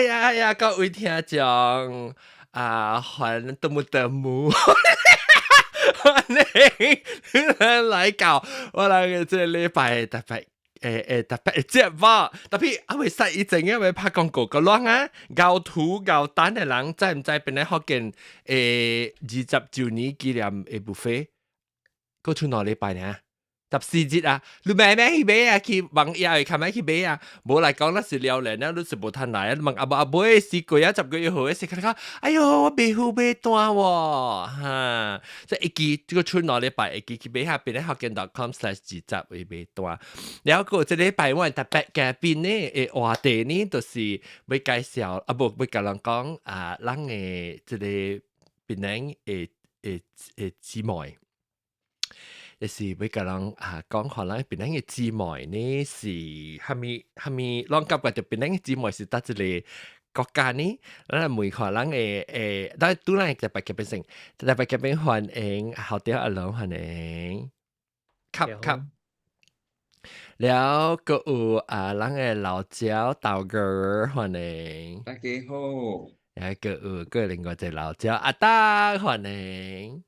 呀，各位聽眾還得唔得唔？歡迎來到我哋嘅這禮拜特別節目，特別為使以前因為拍廣告個啷啊，搞圖搞單嘅人，知唔知邊啲學見20周年紀念嘅 buffet，嗰出哪禮拜呢？14節啊，你買去買啊，去網頁去買去買啊，無來講那是了然啦，你是無趁來啊，問阿妹4個月10個月後，時講，哎呦，我買好買單喎，哈，即係一記這個春哪禮拜一記去買下邊咧學見.com/20會買單，然後個這禮拜我特別嘉賓呢，誒話題呢，就是會介紹啊，無會甲人講人誒這個邊人姊妹。就是要甲人講可能邊啲嘅姊妹呢是係咪啷夾嘅？就邊啲嘅姊妹是得一個國家呢？咱問可能但都咱特別嘅變成特別嘅變歡迎後啲阿龍歡迎，吸，了個有咱嘅老椒豆哥歡迎，大家好，然後個另外隻老椒阿達歡迎。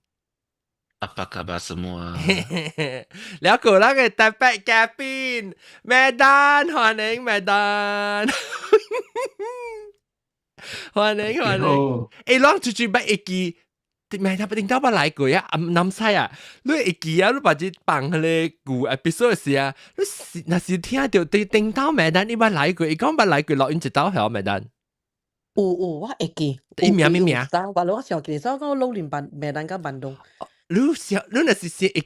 Apa khabar semua? แล้วกูรักไอ้แต่แปะแกปินแม่ดานหอนเองแม่ดานหอนเองไอ้ร้องจุๆไปไอ้กีแม่ทำไปถึงเท่าไหร่กูอ่ะน้ำใส่อ่ะรู้ไอ้กีอ่ะรู้ป่ะจีปังเลยกูเอพิโซดสิอ่ะรู้น่าสิ聽到ถึงเท่าแม่ดานอีบ้านไหลกูอีก講บ้านไหลกู落音一刀係แม่ดาน有，我會記。伊名咩名？我攞上記，所以講老年辦麥當甲辦動。你若是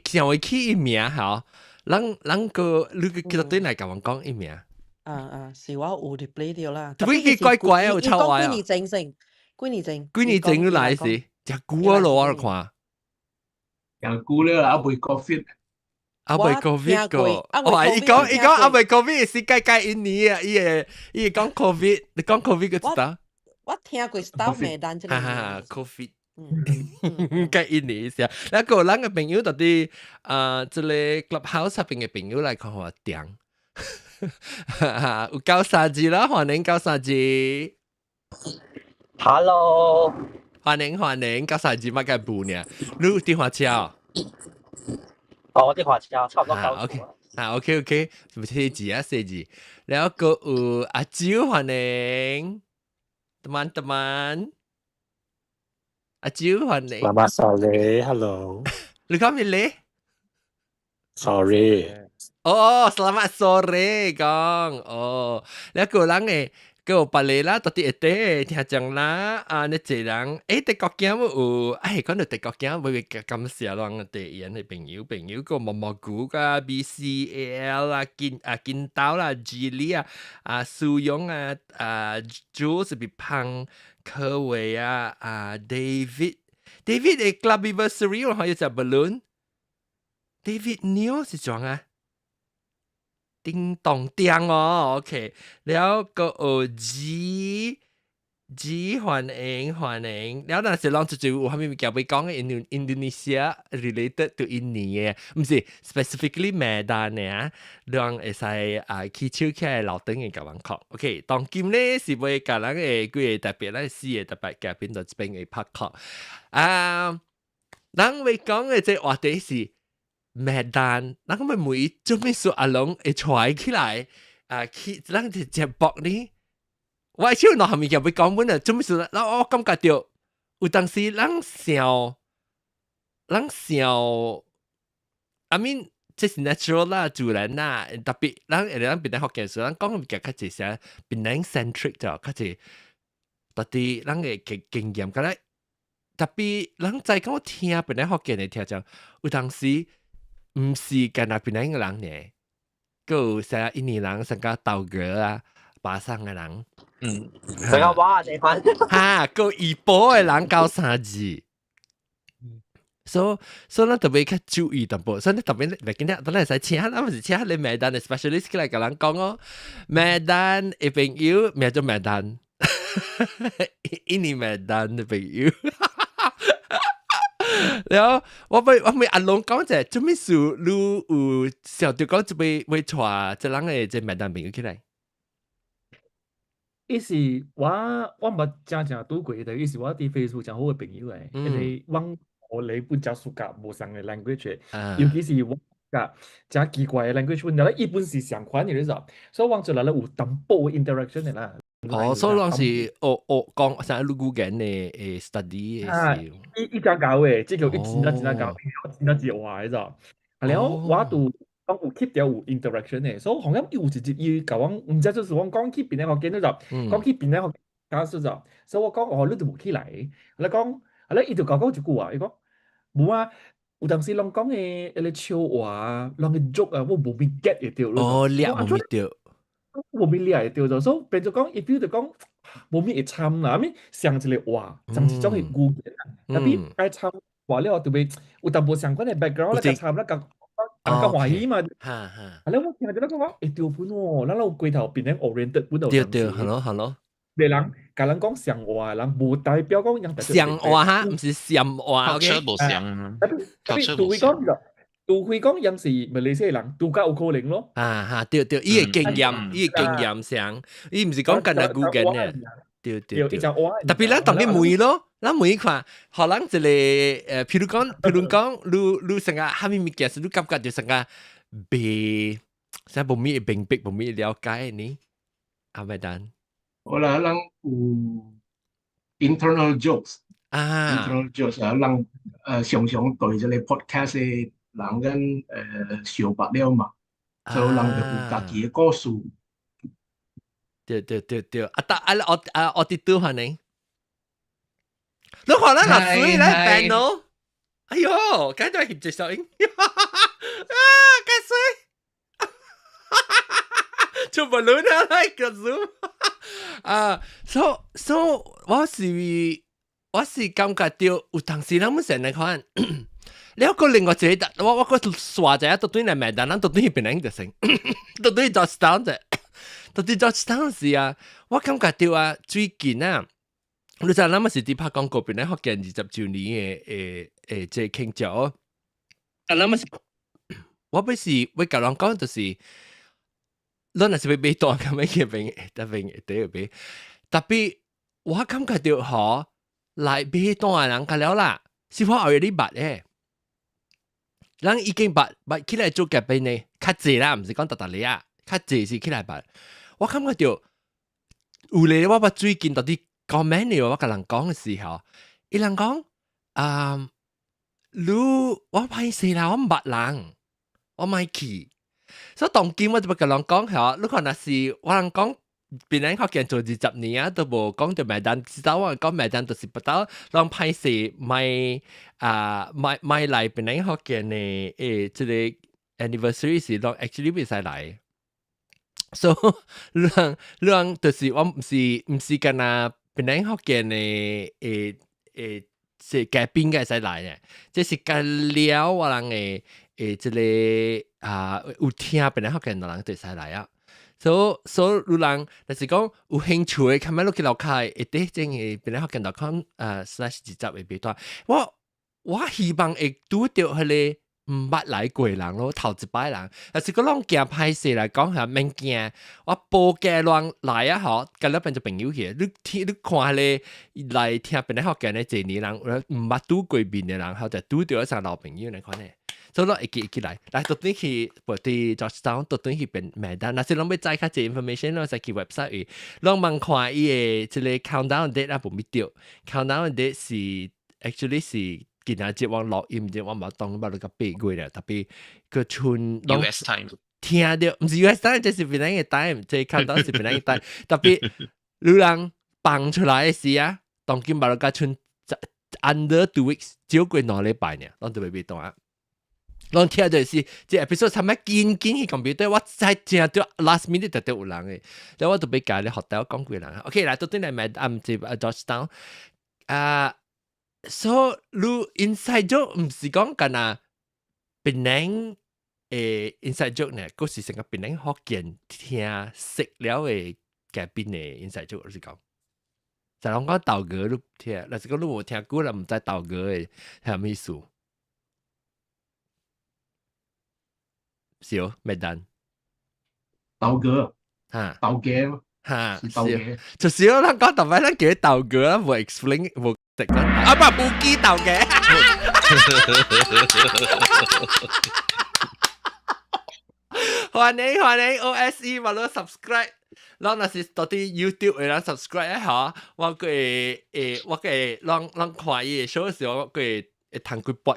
想會起伊名吼，咱個你記得對來甲我講伊名。是我有啲 play 掉啦。特別佢怪怪有臭怪啊！幾年前先，幾年前你來時，食久啊咯，我看。食久了啦，未 COVID。未 COVID 個，伊講未 COVID 是介印尼啊，伊會講 COVID，你講 COVID 個知道？我聽過到麥當這個。COVID。介印尼時啊，แล้ว個咱嘅朋友到底即個 Clubhouse 入邊嘅朋友來看我點，有九三字啦，歡迎九三字 ，Hello， 歡迎九三字乜嘅部呢？你有電話車？我電話車差唔多夠。OK，四字，แล้ว個有阿蕉歡迎 teman-teman。阿蕉歡迎。Selamat sore, hello. 你講咩咧 Sorry. selamat sore 講แล้ว個人誒個別嚟啦，到底一啲聽講啦，你這人啲國家有，講到啲國家會咁少人哋人嘅朋友個毛毛菇啊 BCAL 啊見到啦 Gilly 啊蘇勇啊Jules 別胖。科維David 嘅 Clubiversary 我可以隻 balloon。David New 是裝啊？叮當叮哦 ，OK。แล้วก็G 歡迎。แล้ว但是啷就有後面叫佢講嘅 Indonesia related to 印尼嘅，唔是 specifically 麥當嘅，啷會使起手起來老等嘅甲人講。OK，當今咧是會甲人嘅幾個特別咧4個特別嘉賓到這邊嘅拍講。咱會講嘅這話題是麥當，咱咪每做咩事阿龍會帶起來去咱嘅節目呢？我超落後面又會講本啊，做咩事？我感覺到有當時咱笑，I mean 這是 natural 啦，自然啦，特別咱邊啲學嘅時候，咱講嘅較濟些邊人 centric 就較濟，特別咱嘅經驗，咁咧特別咱在講聽邊啲學嘅聽就，有當時唔是幹那邊人嘅人嘅，個成印尼人成個道哥啊，巴生嘅人。成個話地方個怡保嘅人教三字，所以咱特別較注意淡薄，所以特別袂記得，當然係請，咱唔是請你麥當嘅 specialist 嚟甲人講哦，麥當嘅朋友名做麥當，印尼麥當嘅朋友，然後我咪阿龍講者，做咩事你有想到講就會帶這人嘅這麥當朋友起來？伊是我冇正拄過的，伊是我啲 Facebook 真好嘅朋友誒，因為我嚟本就暑假無上嘅 language，尤其是我個真奇怪嘅 language，本來一般是相關嘅，你知道，所以我就嚟有淡薄 interaction 嘅啦。所以當時我講成日Google嘅study 嘅時，伊真搞嘅，即叫一真搞，真係話，你知道，然後我都。講有 keep 掉有 interaction 嘅，所以好像有直接伊甲我，唔知就是我講 keep 邊咧學見到就，講 keep 邊咧學假說就，所以我講你都冇起來，你講，伊就講一句話，伊講冇啊，有當時人講嘅你笑話，人嘅 joke 啊，我冇必 get 嘅掉咯，你冇必掉，冇必理嘅掉咗，所以變咗講 if you 就講冇必會參啦，咪上一個話，甚至種係古嘅，特別愛參話咧，我特別有淡薄相關嘅 background 咧，參咧個。個華語嘛，係咯，我聽下就講話，調本喎，咱有龜頭變成 oriented 本度。對，係咯。別人甲人講上話，人無代表講人上話哈，唔是上話。學無上，除非講人是馬來西亞人，都較有可能咯。對，伊嘅經驗上，伊唔是講緊係Google嘅。對，特別咱當啲梅咯，咱梅看，可能一個譬如講，你成個蝦米物件，你感覺就成個被，成無咩明白，無咩了解呢？阿麥丹，我啦，咱有 internal jokes 啊，咱常常對這個 podcast 嘅人跟小白了嘛，所以人就有家己嘅故事。對，我啲都係你。你可能落水咧病咯，哎呦，梗係翕隻手影，解水，做乜亂啊？嚟個 Zoom，so 我是感覺到有當時咱們成日看，你有個另外一個，我個刷仔到對嚟麥當勞，到對邊個就成，到對就 start 啫。到底做當時啊，我感覺到啊，最近啊，你知咱們是啲拍廣告邊咧，學見20周年嘅即係慶祝。啊，咱們是，我不是會甲人講，就是，咱若是要買單，咁樣嘅病第一杯，特別我感覺到嗬，來買單嘅人，甲了啦，是我後日啲捌嘅，人已經捌起來做嘅病呢，較濟啦，唔是講特你啊，較濟是起來捌。我感覺到有咧，我最近到啲 comment 我甲人講嘅時候，伊人講我歹勢啦，我唔捌人，我咪去。所以當今我就甲人講嚇，你看若是我人講，別人學見做20年啊，都無講到麥當，至少我講麥當就是不到，人歹勢咪來別人學見嘅即個 anniversary 時，人 actually 唔使來。所以人就是我唔是干那別人學見嘅即嘉賓嘅使來嘅，即是干了我人嘅即個有聽別人學見嘅人就使來啊。所以人就是講有興趣嘅，看咩落去樓下一啲正嘅別人學見.com slash 自習嘅別段，我希望會拄到佢哋。唔捌來過人咯，頭一擺人，但是個啷驚歹勢來講下免驚，我報嘅亂來啊嗬，咁樣變做朋友去。你看咧來聽別人學嘅呢幾年人，唔捌拄過面嘅人，後就拄到一場老朋友嚟看咧。所以我一記來，到底去部啲 Georgetown， 到底去變麥當，但是攏要知較濟 information， 攏使去 website 去，攏問看伊嘅即個 countdown date 啊，無咪掉 countdown date 是 actually 是。今日節我錄音節，我冇當捌你個8個啦，特別個春 US time 聽到，唔是 US time，即是別人嘅 time，即係看到是別人嘅 time， 特別有人放出來嘅時啊，當今捌你個春 under 2 weeks， 少過2禮拜呢，我就未當啊。我聽到是即 episode 差唔多見去 computer， 我真正到 last minute 就有人嘅，但我都俾教你學到講幾人。OK 啦，到底係咪即 Georgetown 所以你 inside joke 唔是講緊啊，別人inside joke 呢，嗰時成個別人學見聽識了嘅嘉賓嘅 inside joke 是講，就講講道哥你聽，但是講你冇聽過啦，唔知道哥嘅係咩意思？是哦，麥丹。道哥，嚇，道哥，嚇，是豆嘅，就是我咱講特別咱叫豆嘅啦，冇 explain 冇食緊啊，冇機豆嘅。歡迎 OSE 嘛，攞 subscribe。咱若是到底 YouTube 嘅咱 subscribe 嚇，我會讓看伊嘅 show 嘅時候，我會彈幾撥。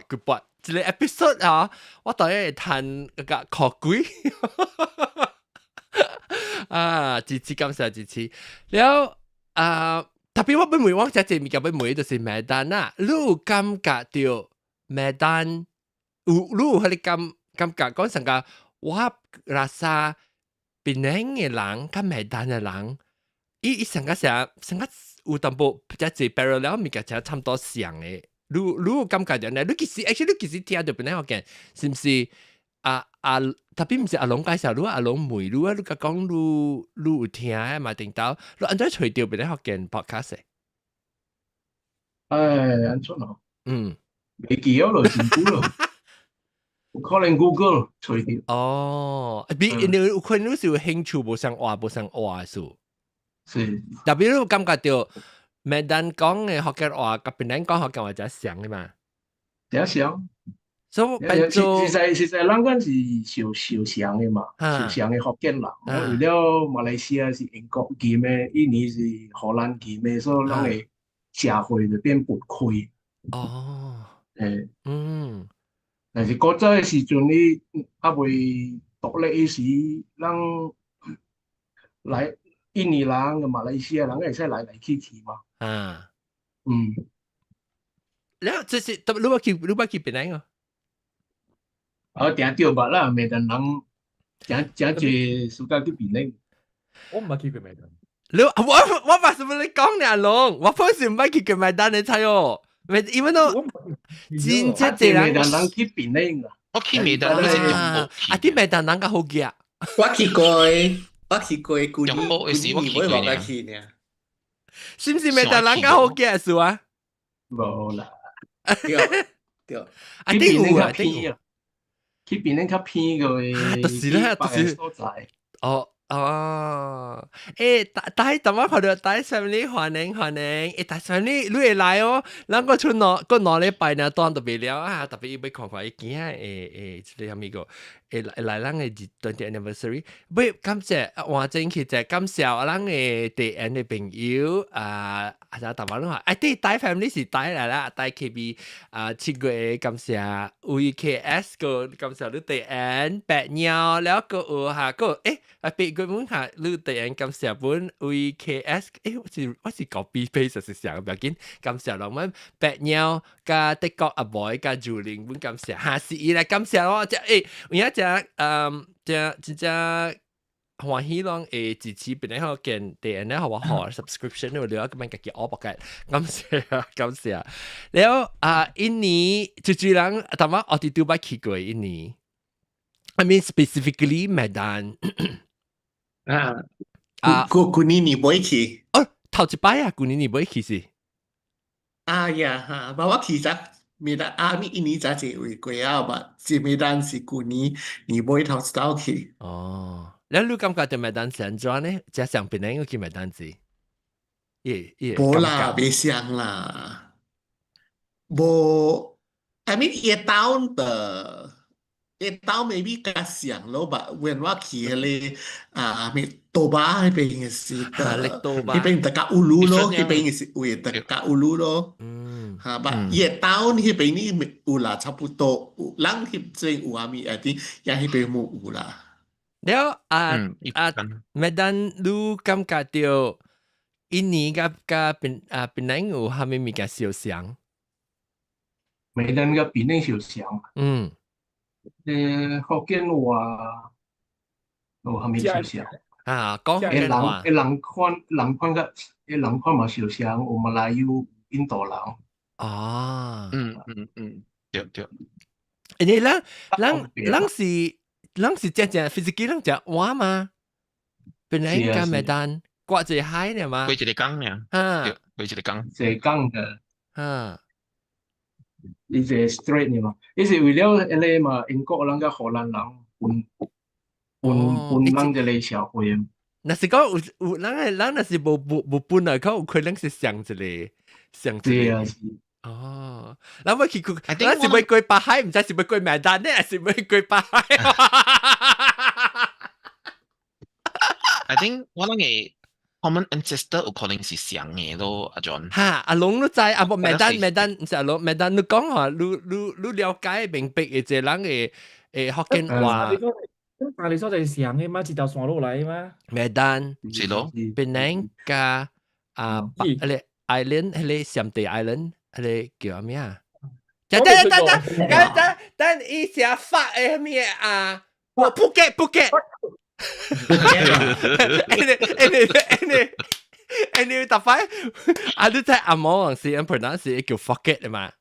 一個 episode 嚇，我當然會彈個考幾。啊，支持感謝支持。了特別我要問我只物件要問就是麥丹啊，你有感覺到麥丹你有迄個感覺講成個我拉薩檳城嘅人甲麥丹嘅人，伊成個有淡薄比較濟 parallel 物件差唔多像嘅。你有感覺到呢？你其實聽到檳城嘅是唔是特別唔是阿龍介紹，如阿龍妹，如你講你有聽誒嘛？定到你安怎找到檳城福建 podcast？安怎咯？未記咗咯，真久咯。可能 Google 找到。哦，你有可能是有興趣無想畫嘅事。是。特別你有感覺到麥丹講嘅福建話，甲檳城講福建話真像嘅嘛？真像。所以變做實在，咱講是受傷嘅嘛，受傷嘅福建人。為了馬來西亞是英國劍嘅，印尼是荷蘭劍嘅，所以咱嘅社會就變分開。哦。但是古早嘅時陣，你未獨立嘅時，咱來印尼人嘅馬來西亞人會使來去嘛。แล้ว這是你捌去檳城啊？定着捌啦，麥丹人真濟暑假去檳城。我唔捌去過麥丹。我把什麼你講呢？阿龍，我本身唔捌去過麥丹，你猜哦？因為都真正濟人去檳城啊！我去麥丹，我是中部去。啲麥丹人較好嘅。我去過舊年唔會落去呢。是唔是麥丹人較好嘅事啊？冇啦。對。啊，啲有啊，啲有。去檳城較偏嘅，就是啦，就是哦。大怎麼看到大 family 歡迎，大 family 你會來哦，咱個出攞禮拜呢，當特別了啊，特別要看看伊見啊，即個蝦米個，來咱嘅20th anniversary，不感謝換正去就感謝咱嘅第N嘅朋友就台灣話，啲大 family 是大嚟啦，大 KB 7月感謝 VKS 個感謝你第N 白鳥，แล้วก็個8月本下你第N感謝本 VKS， 我是 copy paste 是成個標緊，感謝我們白鳥加德國阿 boy 加朱玲本感謝，下次以來感謝我就有一隻真正歡喜咯，支持邊啲好見第N咧，好話 subscription 我哋咁樣嘅我嘅，感謝，แล้ว印尼最人但係我哋都冇去過印尼 ，I mean specifically Medan。舊年你冇去？頭一擺舊年你冇去是？呀，我其實麥丹印尼早就回過啊，吧？是麥丹是舊年你冇頭一道去。哦。แล้ว你感覺到麥丹是安怎呢？即上邊應該去麥丹子，冇啦，別想啦，冇。I mean 一島的，一島 maybe 較像咯吧。when 我去嗰個咩多巴嗰邊嘅時，嗰邊特加烏魯咯，嗰邊嘅時會特加烏魯咯。吧，一島嗰邊呢有啦，差不多。人嗰邊有阿咪一啲，也嗰邊冇有啦。แล้วMedan 你感覺到印尼กับ檳城有蝦米物件相像？麥丹กับ檳城相像。福建話有蝦米相像？講福建話。人看嘛相像，有馬來語、印度人。對。你人是真 physically 人食碗嘛？檳城甲麥丹掛住海呢嘛？過一個港呢？過一個港。一個港嘅。伊個 straight 呢嘛？伊是為了迄個嘛，英國人甲荷蘭人分人一個社會。那是讲有人那是无本来，佢有可能是上一个。是啊，是。哦，咱要去佢，咱是要過北海，唔知是要過麥丹呢，還是要過北海？I think 我諗嘅 common ancestor 有可能是上嘅咯，阿 John。哈，阿龍都知，啊不麥丹，唔是阿龍，麥丹你講話，你了解明白嘅這人嘅福建話。但你所在上嘅嘛，一條線路嚟嘛。麥丹是咯，檳城加island 係你上地 island 係你叫咩啊？等，以前發誒咩啊？我Phuket。你特快啊！你在阿摩王時 pronounce 叫 forget 嘅嘛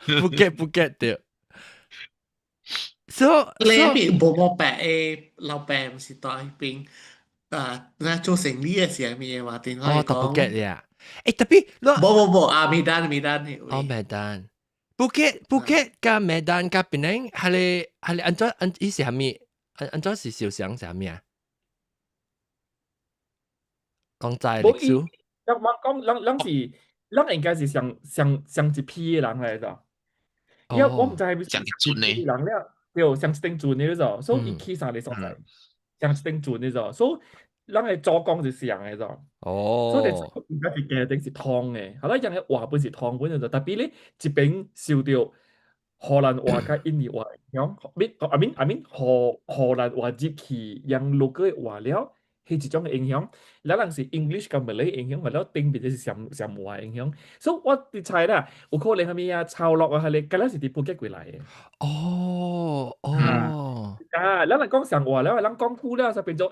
？Phuket 對。So 你邊冇白誒老闆唔是在邊那做生意嘅時候咩話？點解講？Phuket 呀？誒特別冇啊，Medan。哦，Medan。Phuket 加 Medan 加檳城，係你安怎意思係咩？安怎是小想係咩啊？講在歷史。我講，人應該是上一批嘅人嚟咗。因為我唔知係咪上準嘅人咧，對，上一定準嘅咗，所以起上嚟所在，上一定準嘅咗，所以人嘅做工就上嘅咗。所以而家是嘅定是湯嘅，係啦，人嘅話本是湯本嘅咗，特別咧這邊受到荷蘭話加印尼話影響，I mean 荷蘭話入去讓六個話了。係一種嘅影響，然後是 English 跟 Malay 影響，或者定別就是上話影響，所以我哋猜啦，有可能係咪啊？抄落啊，係你，梗係是啲Phuket過來嘅。咱嚟講上話了，咱講古了就變咗，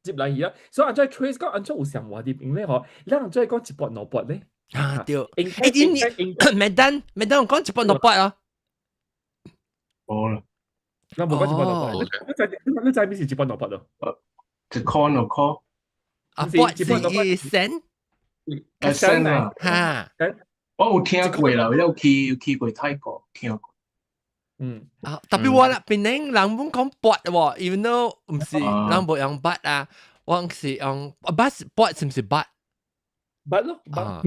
接嚟而家，所以按照 trace 講，按照有上話啲邊咧嗬，咱按照講一撥兩撥咧。啊對，Medan 講一撥兩撥啊。冇啦，咱冇講一撥兩撥，你知咩是一撥兩撥咯？一箍兩箍，撥是1cent，啊，哈，我有聽過啦，有去過泰國，聽過。特別我啦，檳城人本講撥喎，even though 唔是人冇用筆啊，我是用筆是唔是筆？筆咯，筆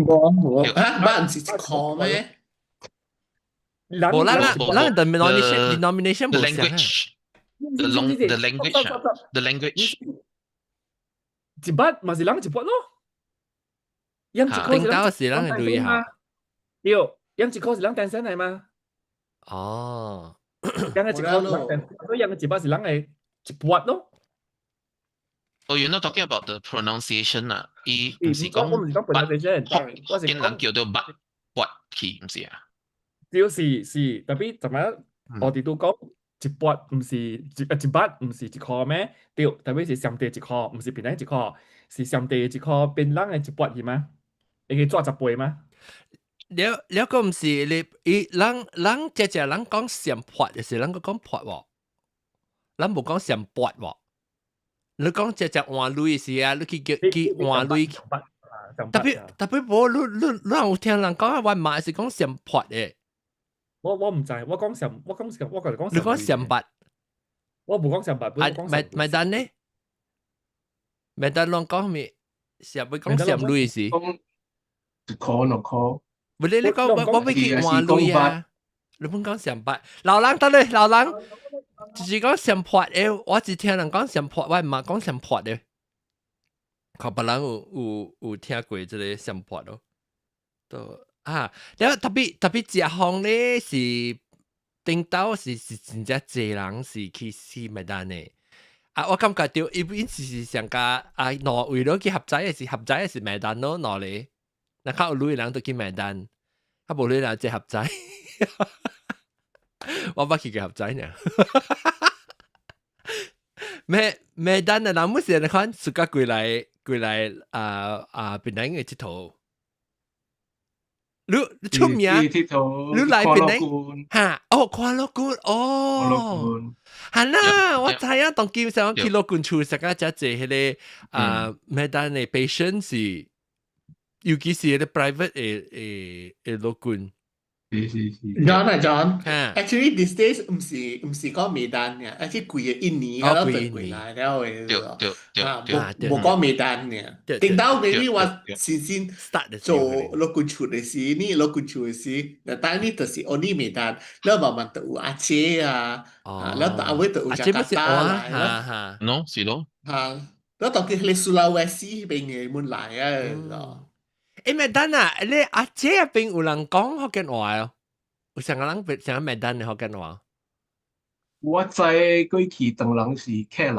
唔是一箍咩？冇啦，denomination 冇相。The language，一筆咪是人一撥咯，人一箍是人是人係對下，對，人一箍是人單身嚟嘛？哦，人嘅一箍是人單身，所以人嘅一筆是人嘅一撥咯。Oh, you're not talking about the pronunciation 啊？伊唔是講，我唔是講 pronunciation，我是人叫做筆去，唔是啊？是，特別怎麼我哋都講。一撥唔是一筆唔是一箍咩？對，特別是上地一箍，唔是檳城一箍，是上地一箍變人嘅一撥係嘛？會去抓10倍嗎？了個唔是你人只人講上撥，就是人個講撥喎，人冇講上撥喎。你講只換鐳是啊，你去換鐳。特別冇你有聽人講話馬是講上撥嘅。我唔知，我講上，我講你講上筆，我冇講上筆，麥丹呢？麥丹啷講咩？上會講上鐳是？一箍兩箍。唔係你講我要去換鐳啊！你本講上筆，老人得咧，老人就是講上撥嘅，我只聽人講上撥，我唔係講上撥嘅。可別人有聽過這個上撥咯，都。然後特別食飯咧是頂到是真正濟人是去麥丹嘅。我感覺到伊邊是上加挪位咯，去合仔嘅是麥丹咯，挪咧。那較有女人都去麥丹，較無女人即合仔。我捌去個合仔呢。麥丹嘅人冇時你看自家過來檳城嘅佚佗。你出名，你來檳城嚇？看樂館哦，係啦，我知啊，當基本上去樂館處食啊，只係迄個麥丹嘅 patient 是，尤其是迄個 private 嘅樂館， John 啊 John ฮะ actually these days 唔是講美丹嘅，actually 貴嘅印尼嘅都對貴來了嘅，冇講美丹嘅。定到 maybe 我先 start 的時候做落關處嘅事，呢落關處嘅事，但係呢就是 only 美丹，แล้ว慢慢就有阿姐啊，แล้วต่อเอาไว้就有 阿姐不是 Jakarta 我來哈哈 no 是咯，แล้วต่อ去你 Sulawesi 邊嘅門來啊，誒麥丹啊，你阿姐入邊有人講福建話哦，有成個人成個麥丹嘅福建話。我知過去當人是客人，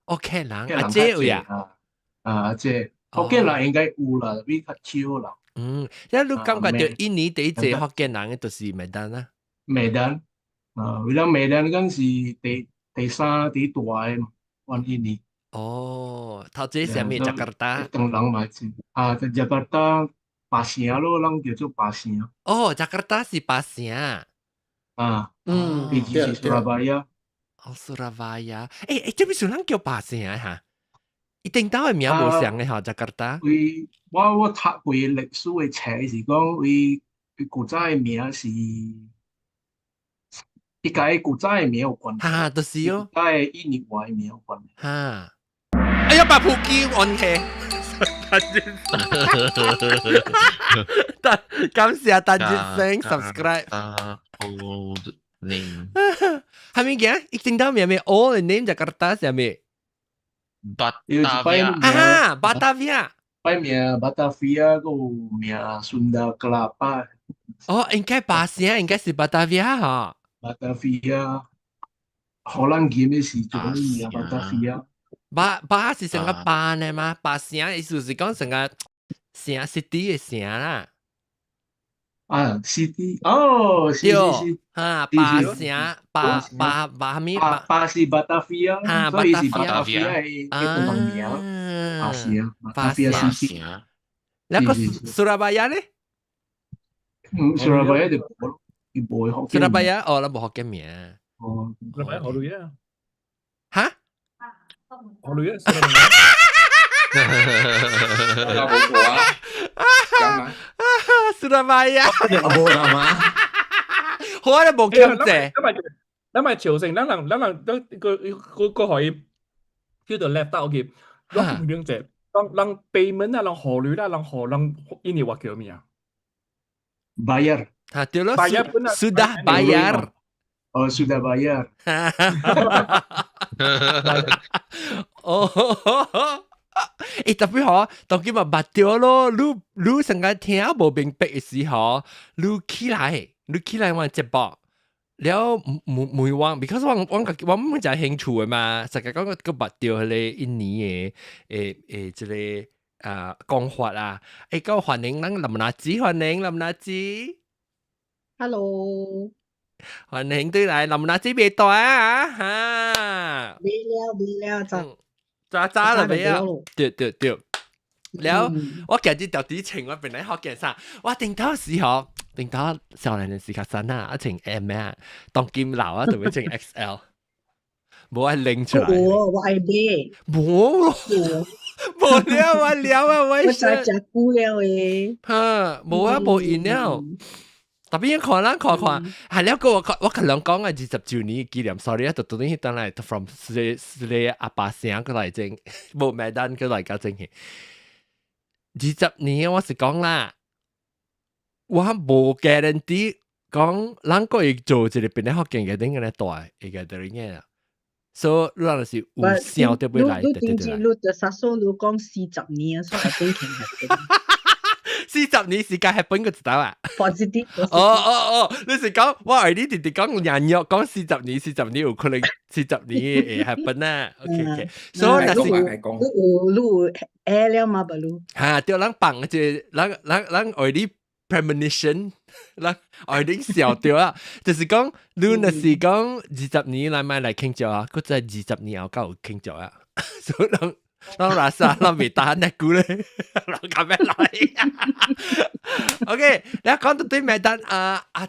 哦，客人阿姐有呀，阿姐福建人應該有啦，比較少啦。因為你感覺到印尼第一隻福建人嘅就是麥丹啦。麥丹為咗麥丹嗰時第三第大嘅灣印尼。哦，頭先係咩？Jakarta。當人嘛是Jakarta 巴城咯，人叫做巴城。哦，Jakarta 是巴城。比起是 Surabaya。哦 ，Surabaya。誒，這邊有人叫巴城嚇？一定到嘅名無相嘅嚇，Jakarta。我讀過歷史嘅冊是講，佢古早嘅名是。一個古早嘅名有關，哈，就是哦，古早嘅印尼話嘅名有關。哈，哎呀，把普基按起，感謝單節聲 subscribe。name 係咪嘅？一定到咩咩 all the name Jakarta 係咪？ Batavia 啊，Batavia。擺名 Batavia 個名 Sunda Kelapa。哦，應該巴城，應該是 Batavia 嚇。Batavia，荷蘭語嘅時做咩名 Batavia？巴是成個巴呢嘛？巴城意思是講成個城 city 嘅城啦。city，是。嚇，巴城巴咩？巴是 Batavia，所以是 Batavia 嘅中文名。巴城 city。แล้วก็ Surabaya 咧？Surabaya 就冇。Surabaya 哦，เราบอกฮอกเกี้ยน名。Surabaya 好類啊。嚇？好類啊。Surabaya。冇啦嘛。好啊，你冇咁謝。因為朝聖，咱個可以叫做 left out 嘅，咱唔樣謝，讓北門啊，讓河類啦，讓印尼話叫咩啊 ？Bayar。對咯 ，sudah bayar。Oh, sudah bayar。哦，tapi 嗬，當今日捌掉咯，你成個聽無明白嘅時候，你起來玩節目，了每往 ，because 我唔就係興趣嘅嘛，實際講個捌掉佢印尼嘅即係講法啊，個歡迎咱林娜子，歡迎林娜子。Hello， 歡迎對來林娜子未到啊嚇，未了，渣啦未啊？對，แล้ว我今日到底穿我本來學嘅衫，我定到時候少年嘅時間衫啊，穿 M 啊，當劍流啊，同埋穿 XL， 冇係拎出來。我愛買，冇了，我了啊，我真係久了誒。嚇，冇啊，冇印了。特別看，係了個我近兩講嘅20周年紀念 ，sorry 啊，就當然當來 from 斯里阿爸聲過來整，冇麥丹過來搞整嘅。20年我是講啦，我冇 guarantee 講啷個會做一個邊啲福建嘅頂嘅大一個對嘅，所以嗰陣時有想對唔來，你就殺數你講40年，所以我真係40年時間係本個知道啊 ？positive。哦，你是講我係你直直講人約講40年有可能40年係本啊。OK， 所以那是你有 air 了嘛？不如嚇，對，人放即人愛你 premonition， 人愛你笑掉啊，就是講你那是講20年來買來慶祝啊，佢在20年後夠慶祝啊，所以人。เราราซาเราไม่ตาเนี่ยกูเลยเรากลับไปเลยโอเคแล้วก่อนตัวแม่ดัน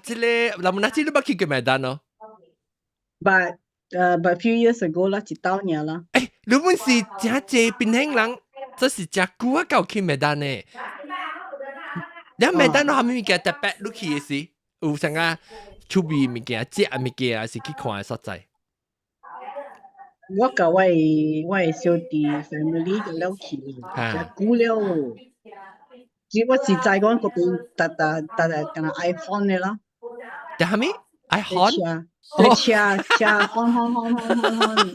จิเลเราไม่น่าจะรู้ว่าคิดกับแม่ดันเนาะ but few years ago 啦，1年啦。你們是真係變輕人，這是真久啊，夠去แม่ดันเนี่ยแล้วแม่ดันเราทำ咩嘅特別 look 嘅事有啥个趣味物件、食物件，还是去看的所在？我甲我的小弟 family 就了去了，真久了哦。我是知講嗰邊敢若 iPhone 的啦，就係咪？iPhone？車看，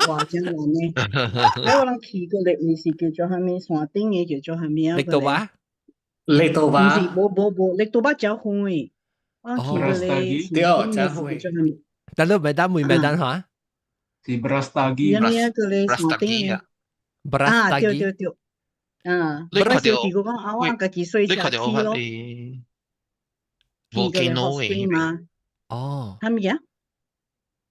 哇真難呢！我人去過嚟，唔是叫做蝦米山頂嘅，叫做蝦米啊？力度吧？力度吧？唔是，冇，力度吧較遠。我去過嚟山頂嘅叫做蝦米？但係咪單梅單嚇？是 Brastagi。有咩過嚟山頂嘅？Brastagi。對。你看到如果講我家己睡車去咯，你 volcano 嘛？哦，係咪啊？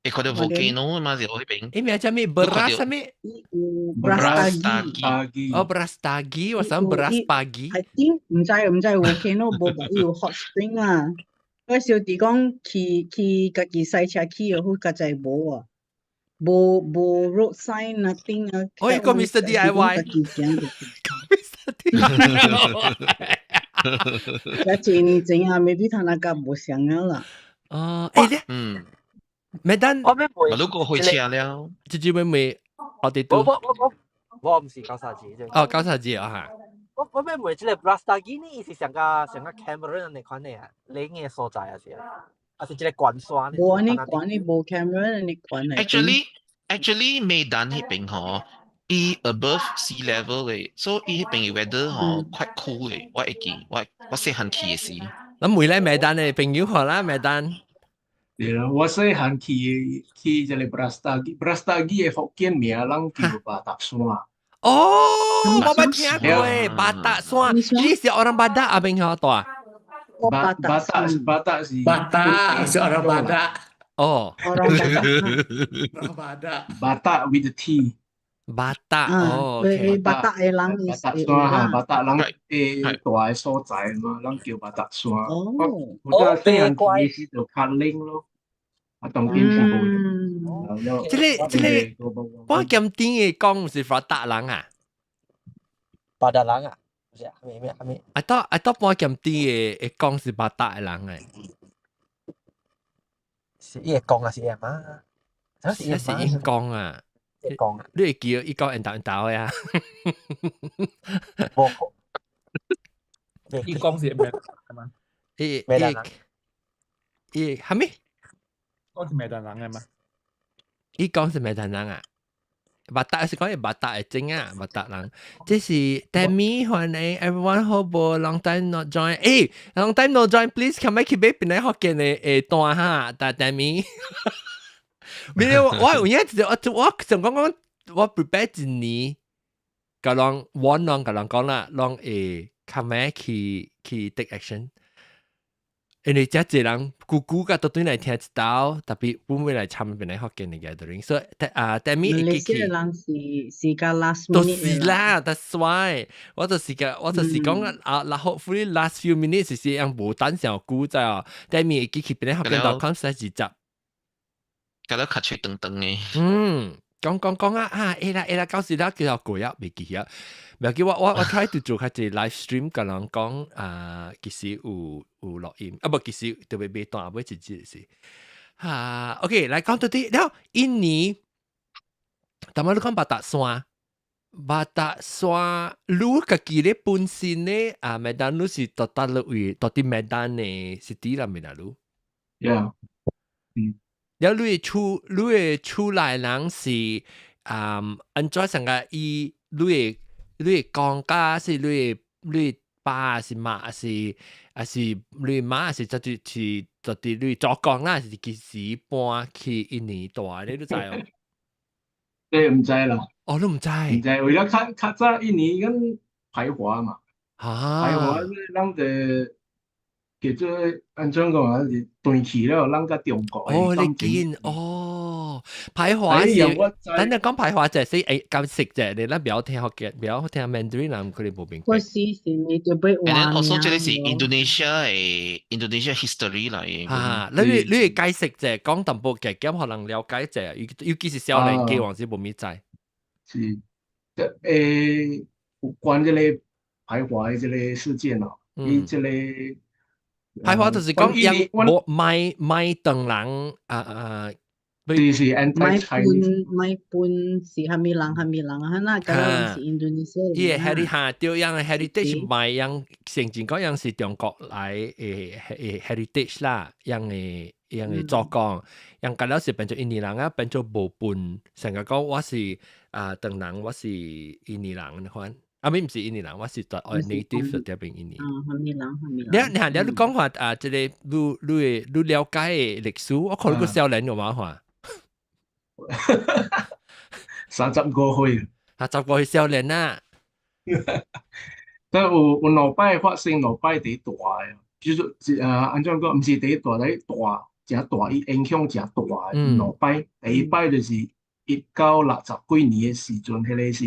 你看到 volcano 嘛？就嗰邊。誒咩叫咩 Bras 咩 ？Brastagi。哦 ，Brastagi，我想 Braspagi。I think 唔知 volcano 冇有 hot spring 啊。我小弟講去家己賽車去又好，家己冇啊。冇 road sign nothing 啊！哦，一個 Mr. DIY， Mr. DIY， 真啊，未必他那個冇想了啦。哦，誒，咩單？我如果開車了，姐妹，我哋都我唔是九沙子啫。哦，九沙子啊嚇。我咩妹，即係 Brastagi 呢？是上個 Cameron 你看呢？你嘅所在啊是啊。啊是一個關山。冇你關你冇 camera 你關嚟。Actually Medan 嗰邊嗬，伊 above sea level 嘅，所以嗰邊嘅 weather 嗬 quite cool 嘅。我會記，我細漢去嘅時。咁梅咧Medan嘅朋友好啦Medan。對啦，我細漢去即個 Brastagi 嘅福建名人叫八達山。哦，我冇聽過誒，八達山，呢是orang Badak啊，邊個多啊？Batak是orang Batak. Oh. Orang Batak. Batak with the T. Batak. Oh, okay. Batak 嘅人Batak 山Batak 人大嘅所在嘛，人叫八達山。我細漢去嘅時就較冷咯，啊當邊是冇。即個，我咁點嘅講唔是法達人啊？八達人啊？係咪？I thought 我咁啲嘅講是八達嘅人誒。是伊講啊，是伊嘛？是伊講啊。講啊！你會記伊講人頭嘅啊？冇。伊講是咩係嘛？伊係咩？講是咩人嘅嘛？伊講是咩人啊？巴達是講巴達嘅精啊，巴達人。這是 Demi 歡迎 everyone 好不 long time not join。誒 long time no join please come back 去邊邊嚟學見嘅段哈，但 Demi。沒有我有影子，我想講我 prepare 一年，個人warn 人個人講啦，人會 come back 去 take action。因為真係人姑姑個都對嚟聽到，特別本會嚟參邊嚟學嘅嘅 gathering，所以Demi 馬來西亞人是個 last minute 都是啦 ，that's why 我就是講啊，hopefully last few minutes 是樣無等上估在哦，Demi 記起邊嚟學嘅到 concept 自習，搞到卡脆等等嘅。講啊，啦，到時啦叫做過啊，未記啊。唔係叫我 try to 做下隻 live stream，個人講其實有錄音，不其實特別別短，唔係直接是OK，來講到啲，然後印尼，但係你講八達山，你家己咧本身咧Medan lu是到啲Medan嘅 city 啦，咪啦lu。Yeah。然後你嘅出來人是安怎成個伊你講家是你爸是媽是你媽是就你作講啦，是幾時搬去印尼大你都知哦？你唔知啦？哦，都唔知。唔知，為咗較早印尼跟排華嘛，排華人就叫做安怎講啊？是斷去了，人甲中國。哦，你見哦，排華是，等你講排華就係咁食啫，你咧不要聽學嘅，不要聽 Mandarin 啦，佢哋冇明白。我是你就俾話。And then also 這裡是 Indonesia history 嚟嘅。你解釋啫，講淡薄嘅，咁可能了解啫，尤其是少年機王先冇咪知。是，有關這個排華嘅這個事件啊，伊這個。排华就是講人冇買等人是 anti-Chinese。買本是蝦米人啊？那個人是 Indonesia 伊人啊。嚇對樣 heritage 買樣成前嗰樣是中國來heritage 啦，樣嘅做講，樣隔了是變做印尼人啊，變做無本，成個講我是等人，我是印尼人你看。唔是印尼人，我是在 native 就變印尼。蝦米人。你講話即係你了解嘅歷史，我可能個少年有嘛話35歲。30個少年啊。但有兩擺發生兩擺第大嘅，就是按怎講，唔是第一大，第大真大，伊影響真大嘅兩擺。第一擺就是1960幾年嘅時陣，迄個是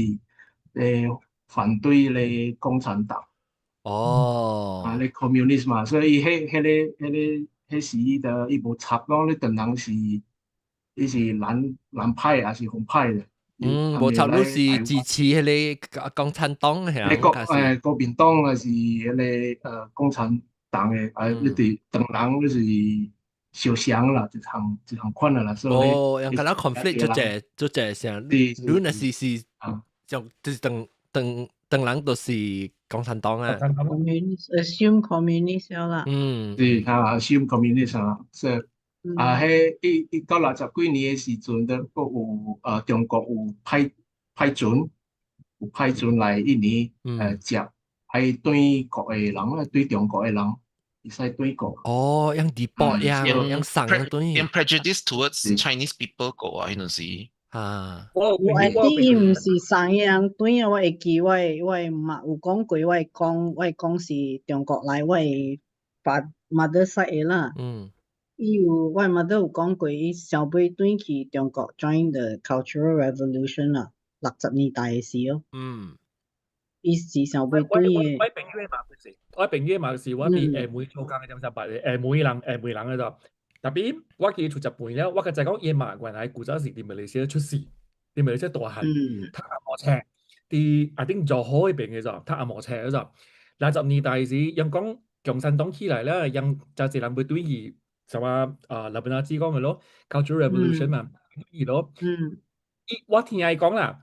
反對咧共產黨。咧 communist 嘛，所以迄時的伊無插講咧，當人是伊是藍派還是紅派嘅。無插都是支持迄個共產黨係國民黨還是迄個共產黨嘅，你哋當人你是受傷啦，一項款啦，所以人家啦 conflict 做隻像，你那是就是當人都是共產黨啊。assume communist 啦。是assume communist 啦，所以迄1960幾年嘅時陣，都有中國有派船來印尼接，係對國嘅人，對中國嘅人，會使對國。樣 deport 樣送樣 prejudice towards Chinese people 個啊，嗰陣時。我啲伊唔是送樣對啊，我會記我媽有講過，我講是中國來，我mother side 嘅啦。我mother有講過，伊想要轉去中國 join the Cultural Revolution 啦，60年代嘅時候。伊是想要轉嘅。我朋友嘛是我啲妹做工嘅點三八嘅妹人嘅就，特別我記出日本咧，我個就講伊馬關係古早時啲馬來西亞出事，啲馬來西亞大漢，佢阿摩車，啲I think 做好嗰邊嘅就，佢阿摩車嗰就，60年代時，人講共產黨起來咧，人就係人會對於什麼日本阿子講嘅咯 ，Cultural Revolution 嘛，而咯，我聽伊講啦，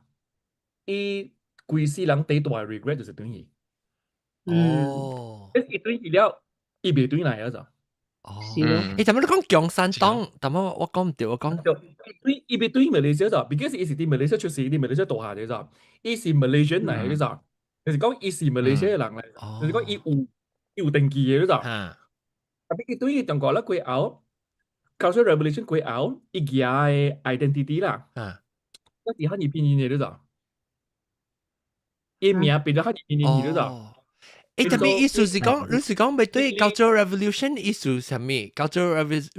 伊規世人第大 regret 就是對伊，伊對伊了，伊未對嚟嗰就。你怎麼你講共產黨？怎麼我講唔對？我講伊未對馬來西亞就，because 伊是啲馬來西亞出世，啲馬來西亞大下嘅就，伊是 Malaysian 嚟嘅就，就是講伊是馬來西亞人嚟，就是講伊有登記嘅就，特別佢對於中國咧佢後 Cultural Revolution 佢後，伊嘅 identity 啦，一啲漢語拼音嘅就，伊名變咗漢語拼音嘅就。特別意思是講，你是講咪對 Cultural Revolution 意思係咩 ？Cultural Revolution，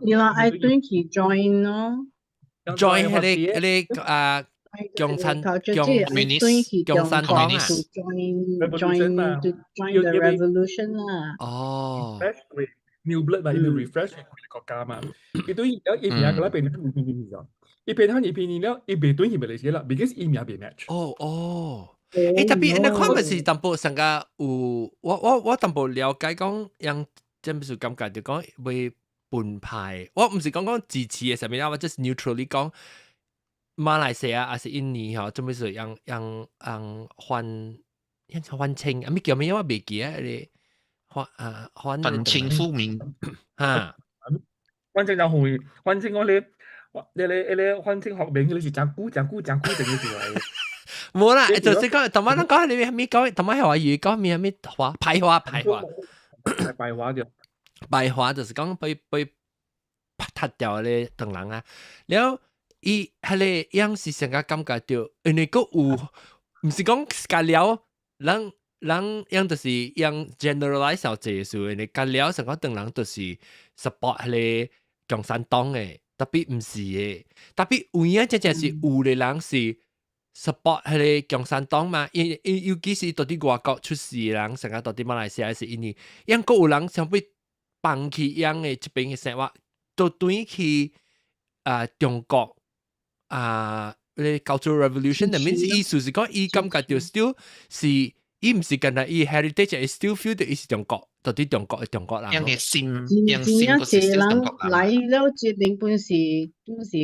你話愛對去 join 咯 ，join 係共產黨join the revolution 啦。New blood 嘛，要 refresh 國家嘛。佢對而家邊個咧變咗變咗，伊變漢語拼音了，伊變對佢咪嚟寫啦 ，because 伊名變 match。特別你看咪是淡薄成個有我淡薄了解講，樣真係感覺就講會分派。我唔是講支持嘅上面啦，我 just neutrally 講馬來西亞還是印尼嚇，做咩事樣還清，啊咪叫咩？我未記啊，你反清復明嚇，反清就會反清我你反清學名你是講古定嘅事嚟。冇啦，就是講，同埋你講你咪講，同埋係話粵講咩咩話排華嘅，排華就是講被踢掉咧等人啊，然後伊係咧樣是成個感覺到，你個有唔是講隔了人樣就是樣 generalize 小這數，你隔了成個等人就是 support 係咧共產黨嘅，特別唔是嘅，特別有影真正是有嘅人是。support 係共產黨嘛，尤其是到啲外國出事嘅人，成日到啲馬來西亞是印尼，因個有人想要放棄樣嘅這邊嘅生活，到對去中國Cultural Revolution，但係意思是講，伊感覺到 still 是伊唔是干那伊 heritage，伊 still feel 到伊是中國，到啲中國人。樣嘅心，真心正個是濟 still 中人國人。來了決定本是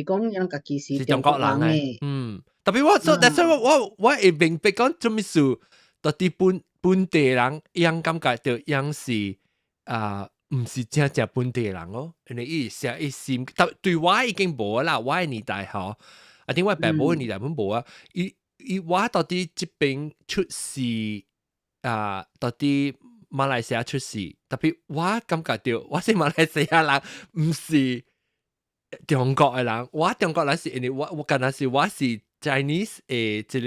講人家己是中國人嘅。特別我所，但係我會明白講做咩事，到啲本地人樣感覺到樣是唔是真正本地人哦，因為伊成伊心，但對我已經無啦，我嘅年代嗬，啊點我爸母嘅年代本無啊，我到啲這邊出世到啲馬來西亞出世，特別我感覺到我是馬來西亞人，唔是中國嘅人，我中國人是因為我感覺是我是 Chinese 誒，即個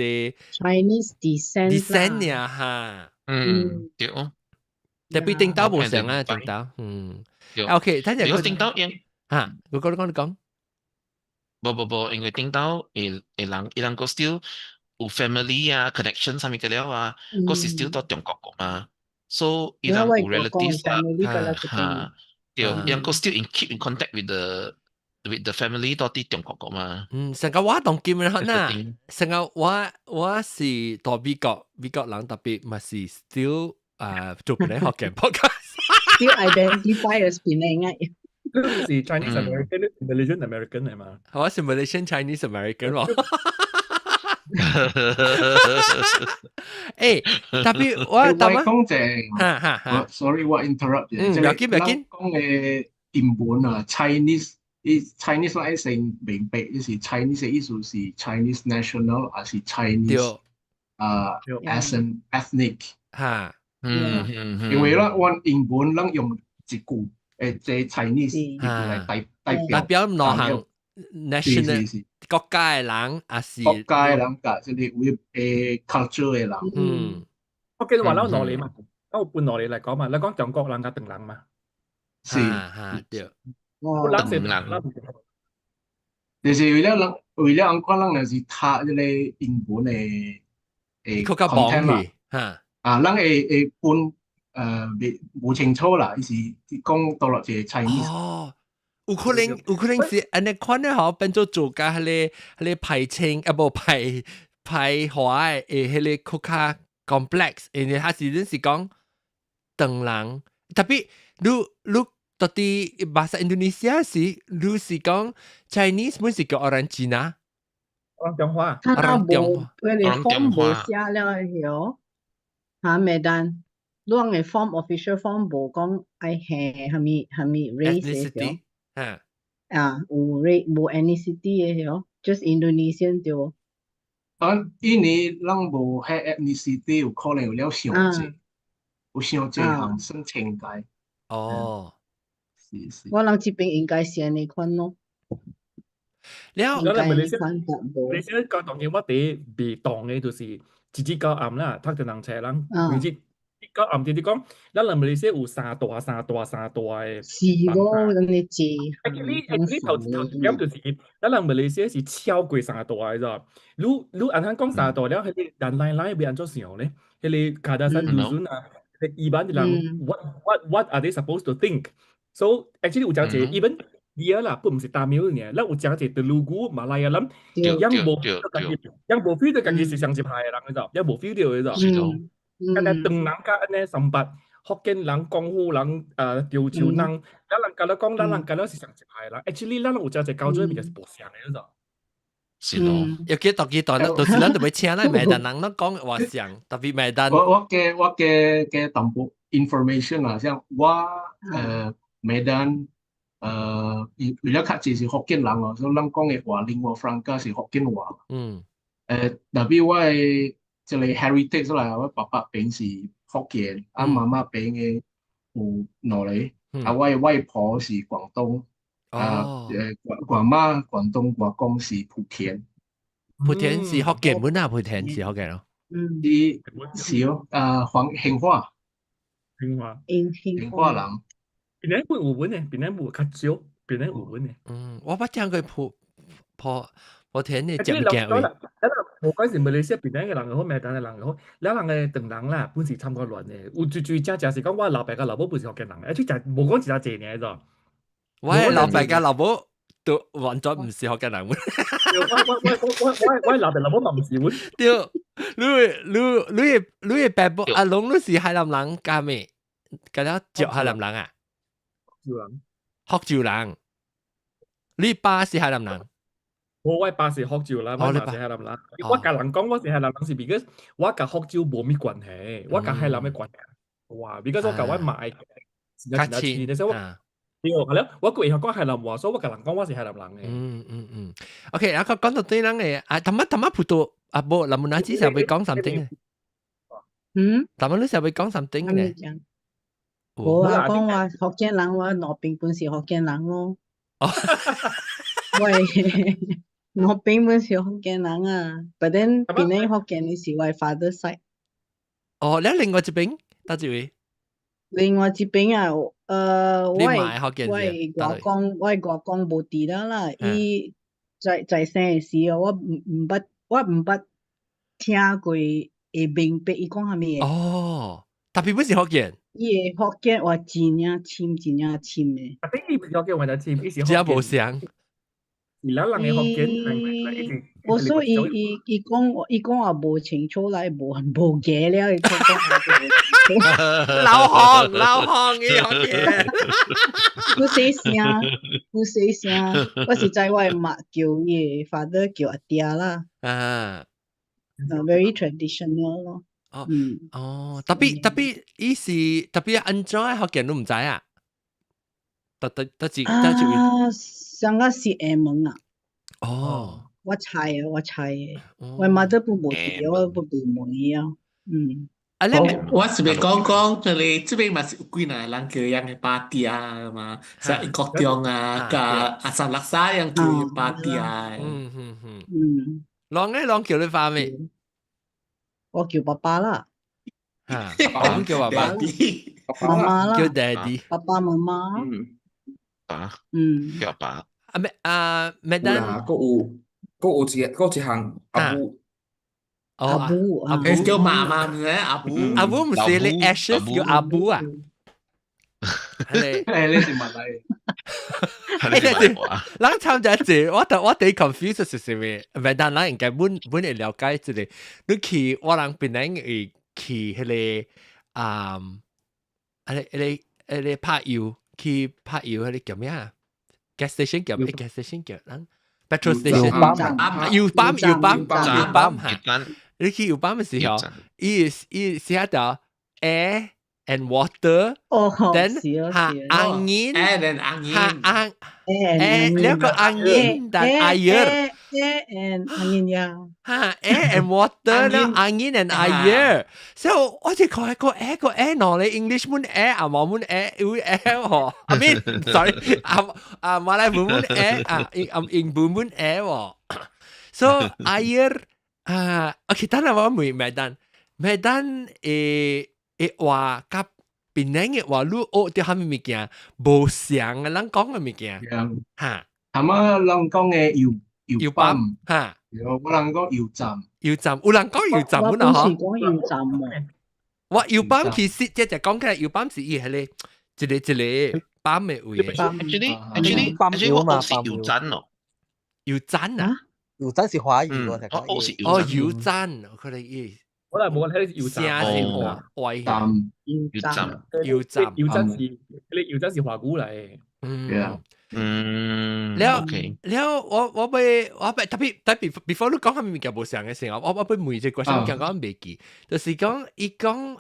Chinese descent 呀哈，對。特別頂到冇上啊，頂到，OK，睇陣如果頂到樣嚇，你講，冇，因為頂到人個 still 有 family 啊 connection 上面嘅了啊，個是 still 到中國個嘛，所以人有 relatives 啊，對，人個 still keep in contact with the family 到啲中國個嘛。成個我當見人啦，成個我是到美國人特別，咪是 still。做本嚟學嘅 podcast， 要 identify as 邊嚟嘅？是 Chinese American、Malaysian American 係嘛？我是 Malaysian Chinese American 喎。特別我講正，sorry 我 interrupt 嘅，即係講嘅原本啊 Chinese 咧成明白，即是 Chinese 嘅意思是 Chinese national， 還是 Chinese as an ethnic 嚇。因為咧，我原本咱用一句即 Chinese 嚟代表內行 national 國家嘅人，還是國家嘅人，即係會culture 嘅人。我記得話攞嚟嘛，攞半落嚟嚟講嘛，你講中國人嘅鄧人嘛，是對。我諗是鄧人，就是為了人講人就是他即係原本嘅國家幫佢嚇。咱會分冇清楚啦，伊是講到落隻 Chinese。有可能是安尼款咧，嗬，變做甲迄個排清無排華誒迄個國家 complex， 因為他是真是講鄧人，特別你到啲bahasa Indonesia 時，你是講 Chinese 本是叫 orang Cina， orang Tionghoa， orang form 冇寫了曉。Medan, luang form official form 無講愛係咪 race 嘅無 ethnicity 嘅曉 just Indonesian 對。因為咱無係 ethnicity 有可能有了上濟，有上濟行算清界。是。我諗這邊應該是呢款咯。了，你先講當嘅我哋被當嘅就是自己教暗啦，讀啲人車人，或者教暗啲講，咱嚟馬來西亞有三大嘅。是喎，咁你知。你頭點就是，咱嚟馬來西亞是超過三大嘅咋？你按下講三大了，係你人來變做啥咧？係你卡達山魯順啊，係一般啲人 what are they supposed to think？ So actually 有講嘅，even dia lah pun mesti Tamilnya lah ucap je Telugu Malayalam yang bo feel 嘅近是上接係人嘅啫，有冇 feel 到嘅啫。但係鄧人家呢300福建人、江湖人、潮州人，咱人家咧講，咱人家咧是上接係人。Actually 咱有只只交咗比較是無相嘅啫。是咯，尤其當幾代咧，到時咱就會請咧麥丹人咧講話相，特別麥丹。我嘅淡薄 information 啊，像我麥丹。為了較濟是福建人哦，所以咱講嘅話，lingua franca 是福建話。特別我嘅即係 heritage 啦，我爸爸邊是福建，媽媽邊嘅有兩個，我嘅外婆是廣東，grand媽廣東話講是莆田。莆田是福建本啊，莆田是福建咯。是哦，興華人。邊啲會有文嘅，邊啲會較少，邊啲有文嘅。我捌聽過莆田嘅講嘅話。我嗰時馬來西亞邊啲嘅人好，咩但係人好，你人嘅鄧人啦，本是參過亂嘅。有最正是講我老爸嘅老母本是福建人，一出就冇講其他謝嘅咋。我老爸嘅老母都完全唔是福建人。我老爸老母嘛唔是喎。對，你嘅爸爸阿龍都是海南人加咩？嗰啲叫海南人啊？福州人。你爸是海南人。我爸是福州人，我媽是海南人。我甲人講我是海南人是 because 我甲福州冇咩關係，我甲海南嘅關係。哇 ，because 我甲我媽較親，你說我對，係咯，我佢會講海南話，所以我甲人講我是海南人嘅。OK， 然後講到對人嘅，頭葡萄啊，冇，林文阿姊成日會講 something 嘅。頭你成日會講 something 嘅。我話講話福建人，我羅賓本是福建人咯。喂。我並不是福建人啊 ，but then 邊啲福建你是我 father side。哦，你另外一邊到幾位？另外一邊啊，我外國講冇地啦，伊在生嘅時候，我唔捌聽過會明白伊講下咩。哦，特別不是福建。伊個福建話真正深嘅。啊，頂你唔福建話得深，伊是福建。真無像。我所以伊講話無清楚來無解了，伊講老行嘅福建，好細聲，我是在我媽叫伊 father 叫阿爹啦，very traditional 咯。特別伊是特別安怎嘅福建都唔知啊，上個是厦門啊！我猜嘅，我媽都不無地，我不滿意啊。我是咪講佢哋這邊嘛是有幾個人叫樣嘅巴蒂啊嘛，像國中啊，甲阿三六三樣叫巴蒂啊。啷叫你爸咩？我叫爸爸啦。咁叫爸爸。媽媽啦。叫 daddy。爸爸媽媽。叫爸。咩單？嗰一項阿母。阿母，叫媽媽嘅阿母。阿母唔是你 ashes 叫阿母啊？你是乜嚟？咱參加者，我哋 confuse 是咩？咩單咱應該本會了解之類。你去我人邊人會去迄個迄個拍油去拍油迄個叫咩啊？ gas station 叫咩 gas station 叫人 petrol station 油泵你去油泵嘅時候，伊寫到 air and water， then 下 angin， แล้วก็ angin dan air and angin 呀， air and water แล้ว angin and air， so 我就講個 air 個 air 喏你 English mun air 啊馬mun air 有 air 喎 I mean sorry 馬來文mun air 英文mun air 喎 so air OK 等下我問Medan 話甲邊人嘅話，你學啲蝦米物件無相嘅，人講嘅物件嚇。啱啊，人講嘅油泵嚇，我人講油站，有人講油站，我本是講油站喎。我油泵其實即係講起來，油泵是伊係咧一個泵嘅位。actually 我是油站咯，油站啊，油站是華語喎，我是油站。油站，佢哋伊。我嚟冇睇油站，外油站是華語嚟。แล้ว我ไป特別 before 你講下面嘅無相嘅時候，我俾問一個 question， 講未記，就是講伊講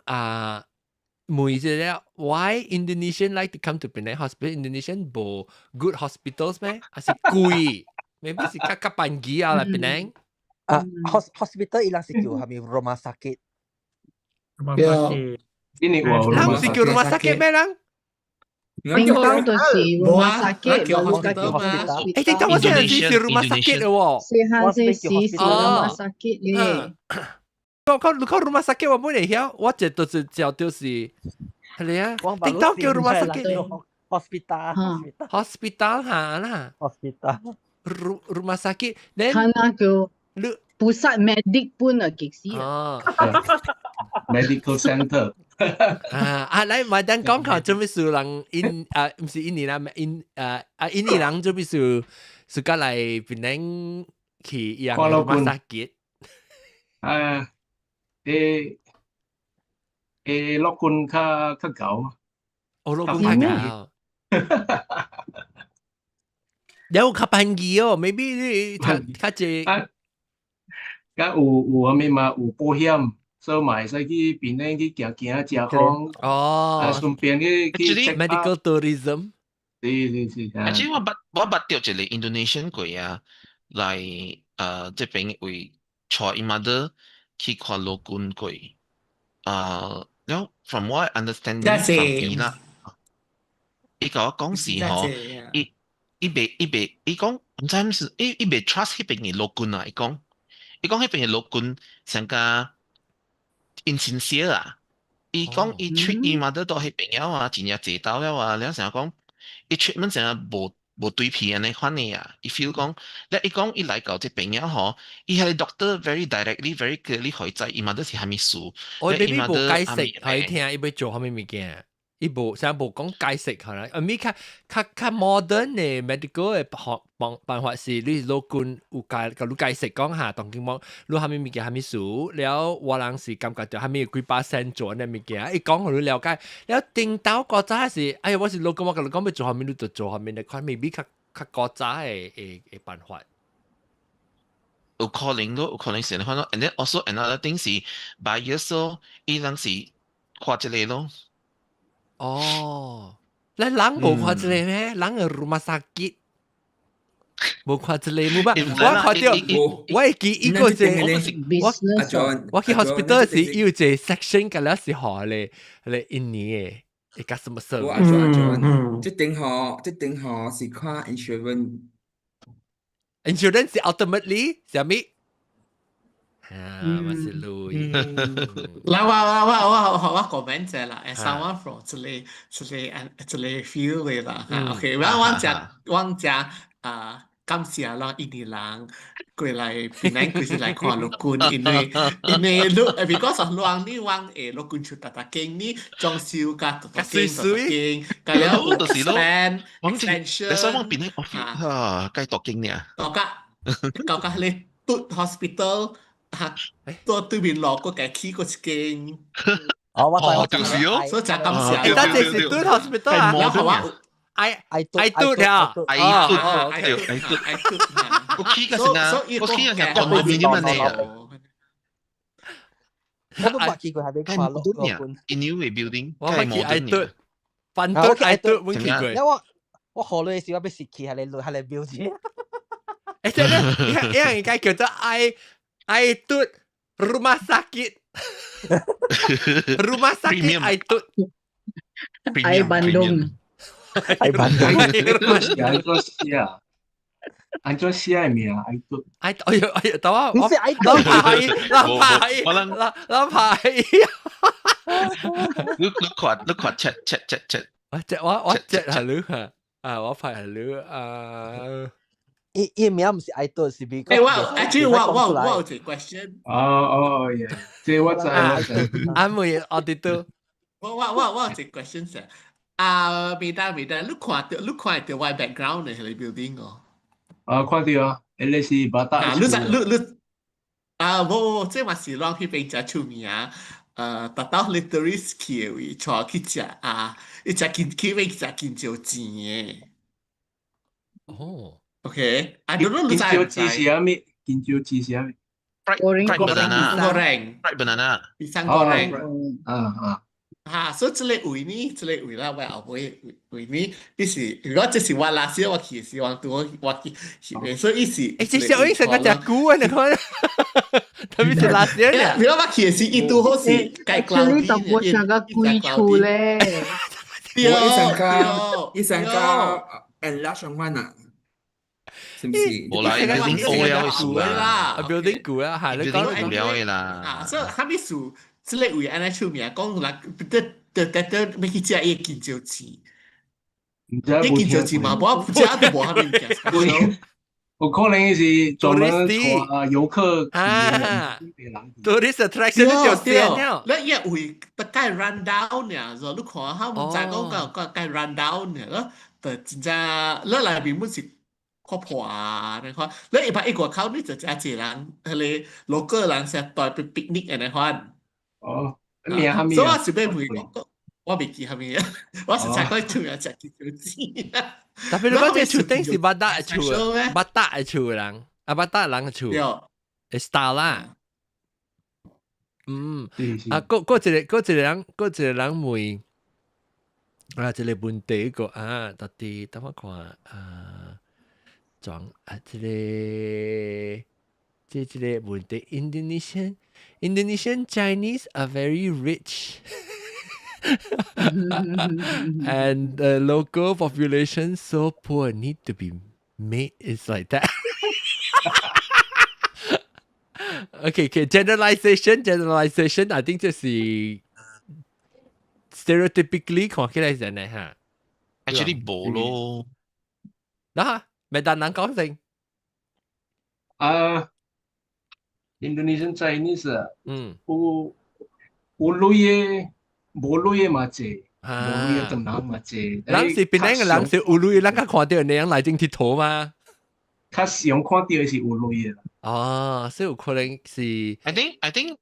問一個 why Indonesian like to come to Penang hospital? Indonesian 冇 good hospitals 咩？還是貴？maybe 是較panggil啊嚟 Penang。hospital ilang si Q kami rumah sakit. Ini lang si Q rumah sakit咩lang? Tinggal tu si rumah sakit, hospital. Tinggal masih si rumah sakit le wo. si rumah sakit le. Kau rumah sakit 我冇嚟曉，我只都是叫就是係啊。Tinggal 叫rumah sakit hospital 嚇啦。rumah sakit then 那個pusat medik pun lah keksi. Medical center. 來麥當講下做咩事人唔是印尼啦，印尼人做咩事過來檳城去養馬殺雞。樂觀較高。樂觀較高。有較便宜哦 ，maybe 你較濟。有咩嘛？有保險。所以咪使去檳城去行食風，順便去 medical tourism。是。Actually，我捌到一個 Indonesian 過啊，來這邊為帶伊 mother 去看老君過。然後 from what I understand from 伊啦，伊甲我講是吼，伊講唔知唔是，伊袂 trust 迄邊嘅老君啊，伊講迄邊嘅老君上加。insincere 啊！伊講伊 treat 伊 mother 到迄邊了啊，真正坐到了啊，了成日講伊 treatment 成日無對皮安尼款嘅啊，伊 feel 講，咧伊講伊來到這邊了吼，伊係 doctor very directly very clearly 可以知伊 mother 是蝦米事，伊 mother 解釋可以聽伊要做蝦米物件。伊無成日無講解釋可能，而咪較 modern 嘅 medical 嘅辦法是，你老君有甲你解釋講下，當今講你蝦米物件蝦米事，了我人是感覺到蝦米幾%做呢物件，伊講互你了解，了頂到古早是，哎呀我是老君，我甲你講要做蝦米，你就做蝦米，你看未必較古早嘅辦法。有可能是看咯 ，and then also another thing 是 bias 咯，伊人是看這個咯。哦，你人無看這個咩？人係rumah sakit，無看這個冇吧？我看到，我會記伊個我去 hospital 時有一個 section 嘅，了是學你印尼嘅，一個什麼事？這頂嗬是看 insurance 是 ultimately 什麼？我是Louis。來，我comment 者啦，someone from 這裡 feel 嘅啦，OK，我講感謝咯，印尼人過來檳城佢是來看陸軍，因為because of 兩呢往陸軍出特勁呢裝修甲特勁，咁樣有 extension，所以我檳城計特勁呢，到家你嘟 hospital。ตัว對面落個嘅 key 個勁，我就是哦，所以就咁寫。但係是對 hospital 啊，然後話I do 啊，個 key 嘅先啊，個 key 嘅講到邊啲問題啊？我都冇見過係俾看落個 in new building，我冇見 I do，反對 I do 冇見過。因為我學你嘅時候俾蝕氣係你標誌。誒，真係，因為而家叫做 I tut rumah sakit. Rumah sakit I tut. I Bandung. I Bandung. Anh cho xe mẹ I tut. I tahu ah. 唔是 I tut. Lampai. 你看 chat。我 chat 係你啊，我拍係你伊名唔是愛對，是比較。actually 我有一個 question。yeah， 這我知。啱冇我哋都。我有一個 question 先。未得，你看到我 background 係你 building 哦。看到啊，你是巴達。你冇，這嘛是讓去邊隻出名啊？達到 literary skill，坐去食一隻見去邊隻見少錢嘅。哦。Okay, I don't know. Kinjo cheese yummy. Kinjo cheese yummy. Fried banana. Pisang goreng. So 這類位呢？這類位啦，我後尾位呢？呢時如果這是我那時我去希望對我去，所以是。這小英成個隻菇啊！你看，特別是那時咧。如果我去時一度好似計glau啲，就我成個龜處咧。一成個enlarge 上翻啊！是唔是？冇啦，building 高了嘅樹啦，building 高啊，係你講高了嘅啦。所以蝦米樹，這類位安尼出名，講啦，得咩去食伊見少錢，伊見少錢嘛，我食都無蝦米物件。有可能是专门帶遊客去嘅，tourist attraction 你就先了。แล้วเนี่ยอุ้ยตะไคร้ run down เนี่ยเราลูกขอเขามันจะก็ไกล run down เนี่ยแล้วแต่จริงๆแล้วหลายปีมันสิครอบครัวนะครับแล้วอีกกว่าเขานี่จะจีหลังทะเลโลเกอร์หลังเสียต่อยไปปิกนิกนะครับ咩哈咪？所以我是俾每個我未記係咪啊？我是才可以做人食幾條字。但係你講只厝頂是巴達嘅厝，巴達嘅厝人，巴達人嘅厝，係 style 啦。嗰一個人問啊，一個問題個啊，到底等我看啊，裝啊，這個問題 Indonesian Chinese are very rich. And the local population so poor need to be made. It's like that. Okay, generalization. I think 就是 stereotypically 看起來係呢嚇。Actually 冇咯。嗱，咪單人講先。Indonesian Chinese 有類冇類嘛啫，冇類嘅人嘛啫。人是邊個人是有類，人家看到你樣嚟正鐵頭嘛？較常看到嘅是有類嘅。哦，所以有可能是。I think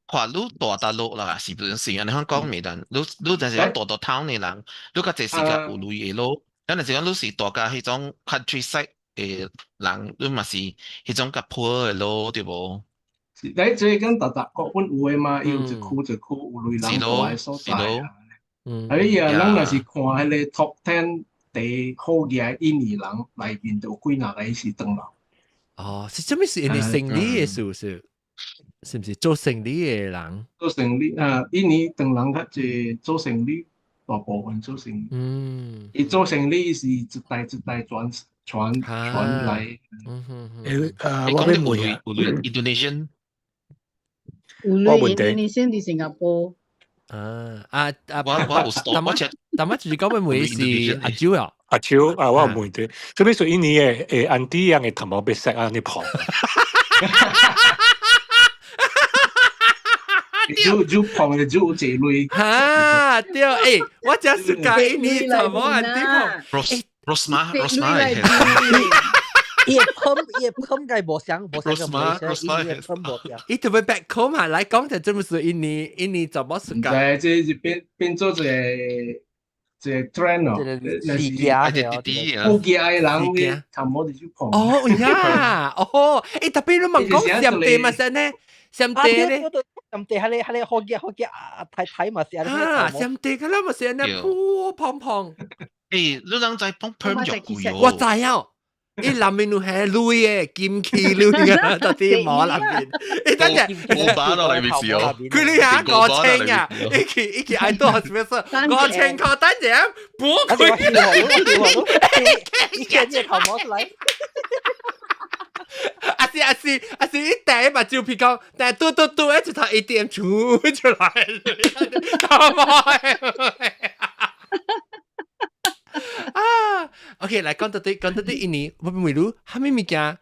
看你大大陸啦，是不是？你香港未得，你就係講大 town 嘅人，你個就是個有類嘅咯。但係講你是大家迄種 countryside 嘅人，你嘛是迄種較 poor 嘅咯，對無？你最近特國本有嘅嘛，有一區有類人多嘅所在啊。哎呀，咱若是看迄個 top 10第好嘅印尼人內面，就有幾廿個是長老。哦，是咩事？你生理嘅是不是？是唔是做生理嘅人？做生理印尼長人較濟做生理，大部分做生理。伊做生理是一代傳來。我講有Indonesian。有類 Indonesian 喺新加坡。我有 stop，但係就是講咩會是阿蕉啊？阿蕉啊，我有問題，做咩說印尼嘅安迪樣嘅頭毛被塞啊？你旁。就旁嘅就這類。嚇對，誒，我真係講印尼頭毛安迪旁。Rosma 葉襟嘅無相嘅葉襟無相。伊特別 back home 下來講就真係是印尼怎麼是講？這就變做這 trend 哦，那是好嘅人嘅頭毛就旁。哦呀，哦，誒特別你問講上地嘛先呢？上地咧？上地係你好嘅睇嘛先。啊，上地嘅啦嘛先呢，噗胖胖。誒，你人在幫 perm 肉貴哦。我知啊。伊南面有係類嘅金器類嘅，到啲毛南面。伊等陣，我把落嚟未試哦。佢呢下5千啊，一期愛多少咩事？5千塊等陣，補佢。一件嘢頭毛出嚟。阿是一第一把照片講，但係嘟一直頭 ATM 出嚟，頭毛係。啊 ，OK， 嚟講到啲印尼，我唔รู้係咩物件？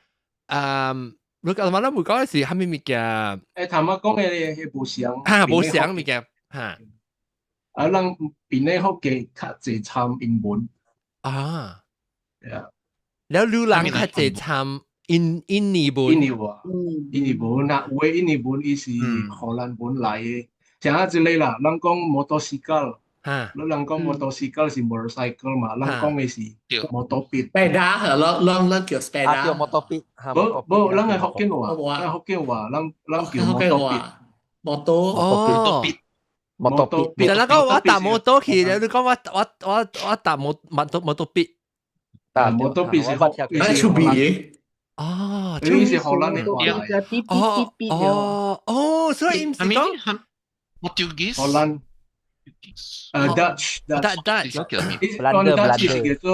如果我哋冇講嘅是係咩物件？誒，頭先講嘅係無相，無相物件嚇。人邊咧學嘅較濟參英文啊，係啊。แล้วรู้人較濟參印尼文。印尼文啊，有嘅印尼文伊是荷蘭文來嘅，像啊之類啦，人講摩托斯卡。你人講摩托斯卡是 motorcycle 嘛，人講嘅是摩托別。Sepeda 係咯，人叫 sepeda。叫摩托別。冇，人係福建話，人叫摩托別。摩托別。但係講我搭摩托去，你講我搭摩托別。摩托別是出邊。哦，呢是荷蘭嘅話。哦，所以唔是講。荷蘭。Dutch， Belanda 叫做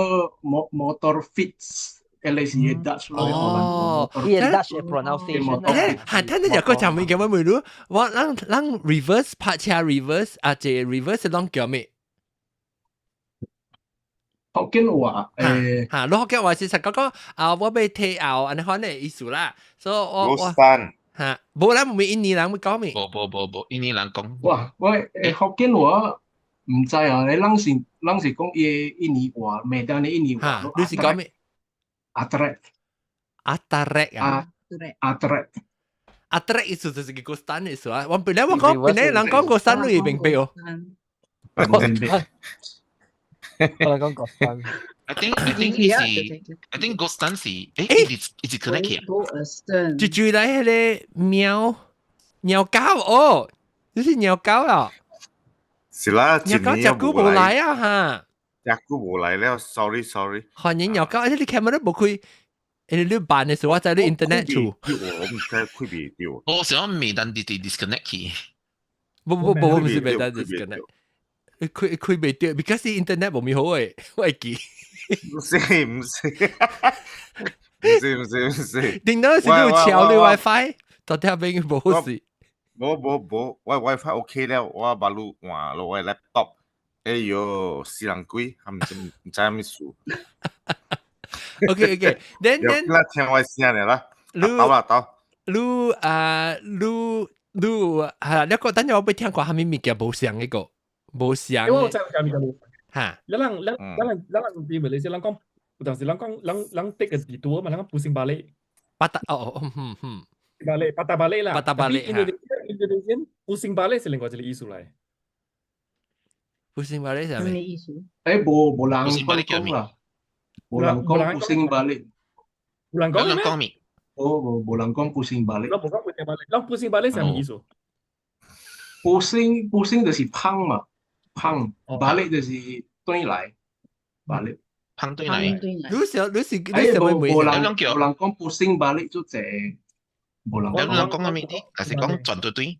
motor fits， LAC Dutch 咯。哦，啲 Dutch pronunciation。係聽到有個場面叫乜唔รู้ว่าลัง reverse 拍車 reverse 啊，即 reverse 係啷叫咩？學福建話嚇，你福建話是實講啊，我要退後，安尼款嘅意思啦。所以我嚇，無啦，唔係印尼人會講咩？無，印尼人講。哇，我福建話唔知啊，你啷是講印尼話，咩單嘅印尼話？你是講咩？阿特勒啊，阿特勒。阿特勒意思就是個山意思啊。我本來人講個山你明白哦。我講國山。I think Ghost Town 是is it connect here？最來迄個鳥狗哦，你是鳥狗啊？是啦，鳥狗隻久無來啊哈，隻久無來了 ，sorry。韓人鳥狗，你 camera 冇開，你辦嘅時候我在你 internet 處。我唔知開唔掉。我想未等你 disconnect 去。唔是未等 disconnect。開袂掉 ，because 啲 internet 冇咪好誒，我會記。唔是。電腦是你有橋你 WiFi， 到底邊冇好事。冇，我 WiFi OK 了，我把路換落我 laptop， 哎喲，死人鬼，唔知咩事。OK，then 啦，聽我聲嚟啦，到。你係你個等陣我俾聽過下面物件冇上一個。冇想因為我真係咪咁嚇？你啲咪你先，講有陣時人的嘅地圖嘛，人講布星巴利，巴達巴利啦，Indonesian布星巴利是另外一個意思嚟。布星巴利係咩意思？冇人講啦，冇人講布星巴利，冇人講咩？冇人講布星巴利。冇講布星巴利，那布星巴利係咩意思？布星就是胖嘛。胖，巴力就是對來，巴力。胖對來。你是冇人講布星巴力就係冇人。有人講阿咩啲？還是講轉對對？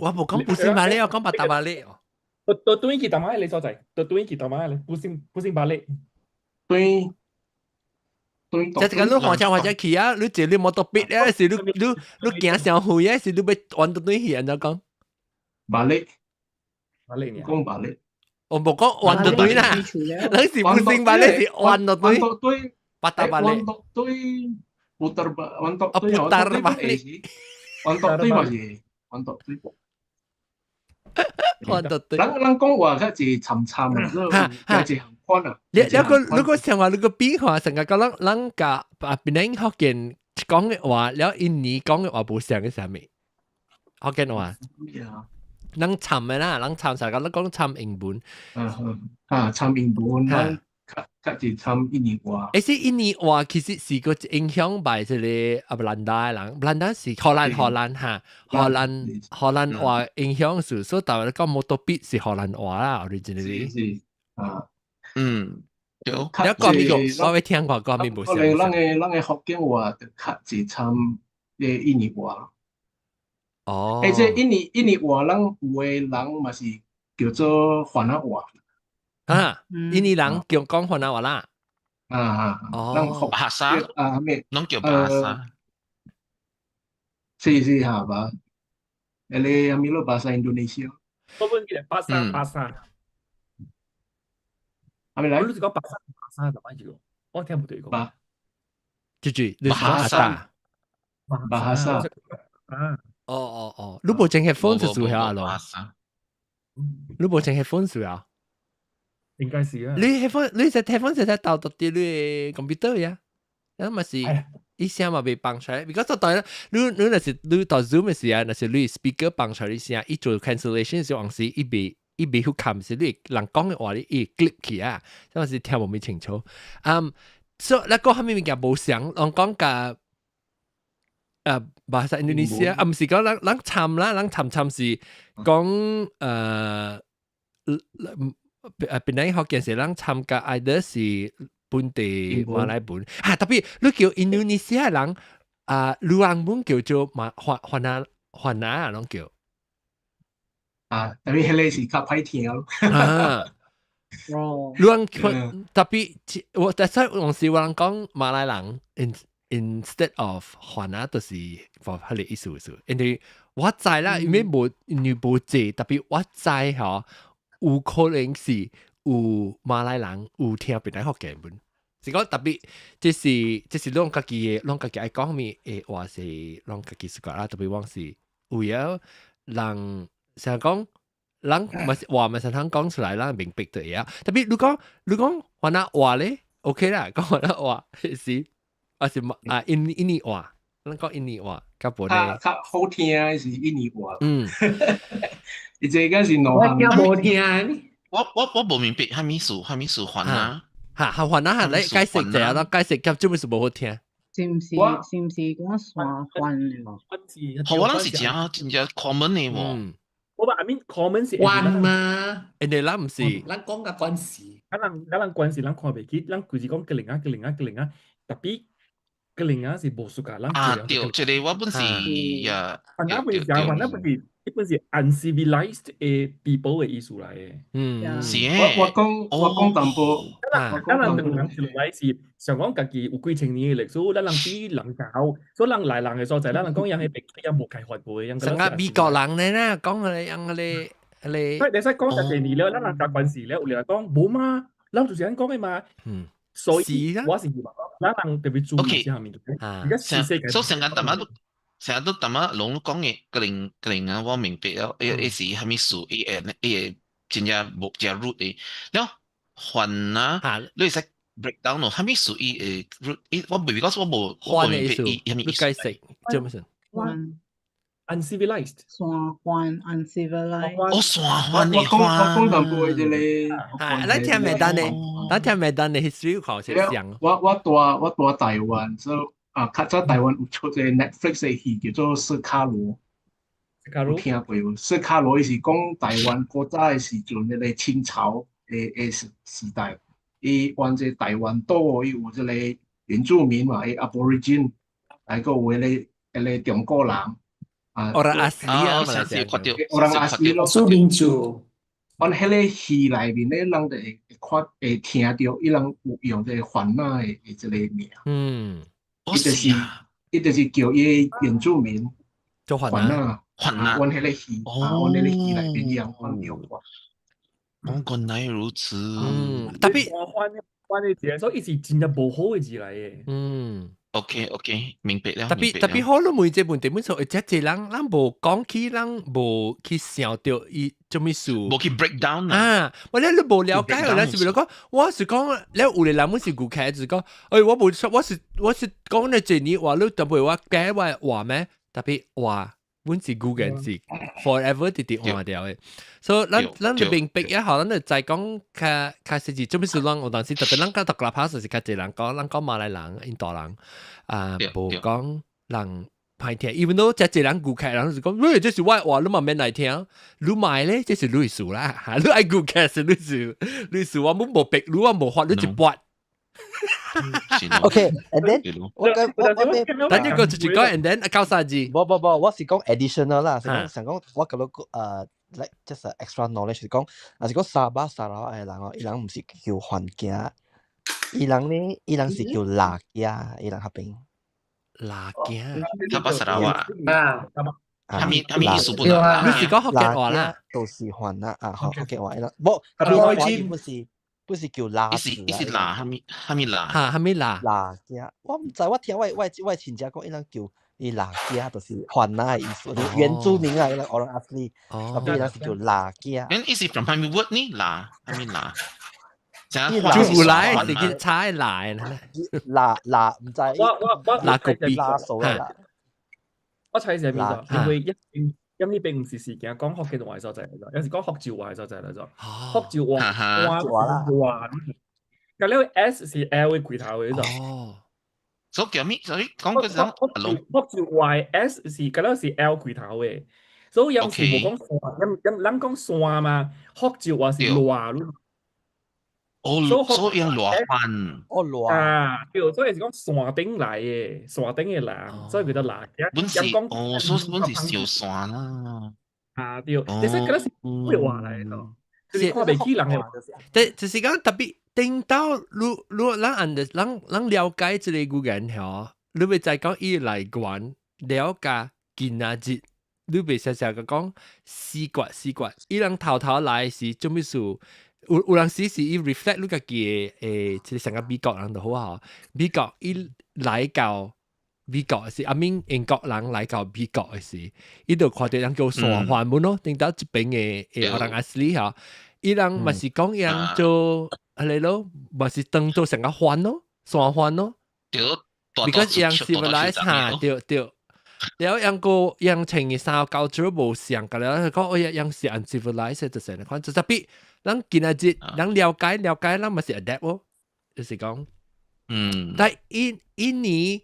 我冇講布星巴力，我講巴達巴力。對對幾大碼你所在？對幾大碼你？布星巴力。對。即係講你或者去啊，你坐你摩托逼啊，是你行上去啊，是你要玩到對去人就講。巴力。講巴力，我冇講玩到對啦，你是布星巴力是玩到對，巴達巴力，玩到對，putar巴力，玩到對嘛是，玩到對。人講話佢係沉啊，係行寬啊。你個想話你個變化成日講人家別人福建講嘅話，แล้ว印尼講嘅話冇像嘅係咪？福建話。人參嘅啦，人參成日都講參英文。參英文，人較係參印尼話。誒，印尼話其實是個影響by 這個布蘭達人，布蘭達是荷蘭嚇，荷蘭話影響住，所以大家講摩托比是荷蘭話啦 ，originally。是有。你講邊個？我未聽過講邊部。可能人嘅福建話就較係參嘅印尼話。哦，即係印尼話人有嘅人嘛是叫做華南話啊，印尼人講華南話啦，哦，巴沙啊咩？啷叫巴沙？是嚇吧？你係咪攞巴沙 Indonesia？我本記得巴沙，係咪嚟？我都講巴沙係乜嘢？我聽唔到講。住你巴沙，巴沙啊。哦，你冇淨係 phone 就做下咯，你冇淨係 phone 做啊？應該是啊。你隻 telephone 就係導到啲你 computer 呀，咁咪是一聲嘛被放出來。because 就當然，你那是你到 Zoom 嘅時候，那是你 speaker 放出來聲，一做 cancellation 時候是一邊去看，是你人講嘅話你一 clip 起啊，咁是聽冇咪清楚。所以你講下面物件冇想，人講嘅。bahasa Indonesia 唔是講人參啦，人參是講邊啲學件事人參加 either 是本地馬來文特別你叫 Indonesia 人魯朗文叫做華那啷叫特別係你是較歹聽咯魯朗特別我但係有時有人講馬來人instead of 華那就是 for 佢哋意思，因為我知啦，因為冇你冇借，特別我知嚇，有可能是有马來人有聽別人福建文，是講特別，即是攏家己愛講咩誒話是攏家己習慣啦，特別往是有嘢人成日講，人話咪成日講出來，人明白的嘢。特別你講話那話咧 ，OK 啦，講話那話是啊是啊印尼話。咱講印尼話，較無咧。較好聽是印尼話。伊這個是兩項。我無聽。我無明白，蝦米事還啊？嚇還啊！你解釋者啦，解釋咁做咩事無好聽？是唔是講山環咯？好，我諗是真正 common 嘅喎。我話 I mean common 是關嘛？人哋啦唔是。咱講嘅關係。咱關係，咱看袂起，咱就是講個零啊，特別。個零啊是無數噶，對，這裡我本是呀，那本是 uncivilized 嘅 people 嘅意思嚟嘅。是我講淡薄，咱人兩人來是想講家己有幾千年嘅歷史，咱人比人教，所以人來人嘅所在，咱人講人係別人無開發過嘅。成個美國人咧啦，講佢哋，你使講就係你了，咱人習慣時咧，有人講冇嘛，咱就是咁講嘅嘛。所以我是咱人特別注意下面。而家世界，所以成日都淡仔攏講嘅個零啊，我明白了。誒是蝦米事？誒真正無正 root 嘅。了還啊，你使 break down 咯，蝦米事？我未講我無明白蝦米意思。解釋做咩事？uncivilized。山環 uncivilized。哦，山環嘅我講淡薄嘅咧。咱聽未單咧，咱聽未單咧 history 考試上。我住台灣，所以較早台灣有出個 Netflix 嘅戲叫做《斯卡羅》，有聽過無？斯卡羅伊是講台灣古早嘅時陣，迄個清朝嘅時代，伊往這台灣島，伊有這個原住民嘛，伊 Aborigine，還個有迄個中國人。orang asli啊，orang asli 咯，蘇民族。阮迄個戲內面咧，人就會聽到伊人有用這個番仔嘅這個名。伊就是叫伊原住民做番仔。阮迄個戲，阮迄個戲內面伊人用過。原來如此。特別番嘅字，所以是真係無好嘅字嚟嘅。OK，明白了。特別好咯，每隻問題本數，即係人無講起，人無去想到伊做咩事，無去 break down 啊！或者你無了解，咱是咪講？我是講，你有啲人本是顧客就是講，我是講你這年話，你特別話解話咩？特別話本是顧客是 forever 直換掉嘅，所以咱就明白一下，咱就再講較實際做咩事人，有當時特別咱講獨立拍就是較濟人講，咱講馬來人、印度人。無講人歹聽，even though 只人顧客人就講，喂，這是我話你嘛免來聽，你買咧，這是你事啦，你愛顧客是你事，我冇無逼你，我無法你一撥。OK，and then 我等一個就講 ，and then 交啥字？不，我是講 additional 啦，想講我覺得like just extra knowledge 是講，是講沙巴嘅人哦，伊人唔是叫番囝。伊人是叫辣家，伊人合併。辣家，沙巴沙拉話啊，咪意思不啦？你是講福建話啦？都是番啦啊，福建話啦。不是叫辣字啦。伊是辣，蝦米辣？蝦米辣？辣家，我唔知，我聽我親戚講，伊人叫伊辣家，就是番啦嘅意思。原住民啊，伊人orang asli，tapi伊人是叫辣家。And is it from Pami word 呢？辣，蝦米辣？就來，你嘅猜來辣唔知。我辣個邊辣數啦。我猜係邊個？因為因為並唔是時間講福建話所在嚟咗，有時講福州話所在嚟咗。福州話話，咁呢個 S 是 L 嘅開頭嘅就。所以講嗰陣，福州話 S 是咁樣是 L 開頭嘅，所以有時冇講山，人講山嘛，福州話是話咯。所以用羅番。對，所以是講山頂來嘅，山頂嘅人，所以佢就辣。本是所以本是小山啦。對，你識嗰啲是咩話嚟咯？就是看袂起人嘅話。就是講特別聽到如咱了解這個語言嗬，你會再講伊來講了解今仔日，你會實實講四國，伊人頭來是做咩事？有人時伊 reflect 你家己誒，即係成個美國人就好啊，美國伊來到美國時，阿明英國人來到美國時，伊就看到人叫山環門咯，頂到一邊嘅學人阿斯里嚇，伊人咪是講伊人做係咯，咪是當做成個環咯，山環咯。because yang civilized 哈，對，然後yang個yang情嘅三個 culture 無相㗎啦，講我yang是 uncivilized 就成，看就特別，咱今日節，咱了解，咱咪是 adapt 喎，就是講，但印尼，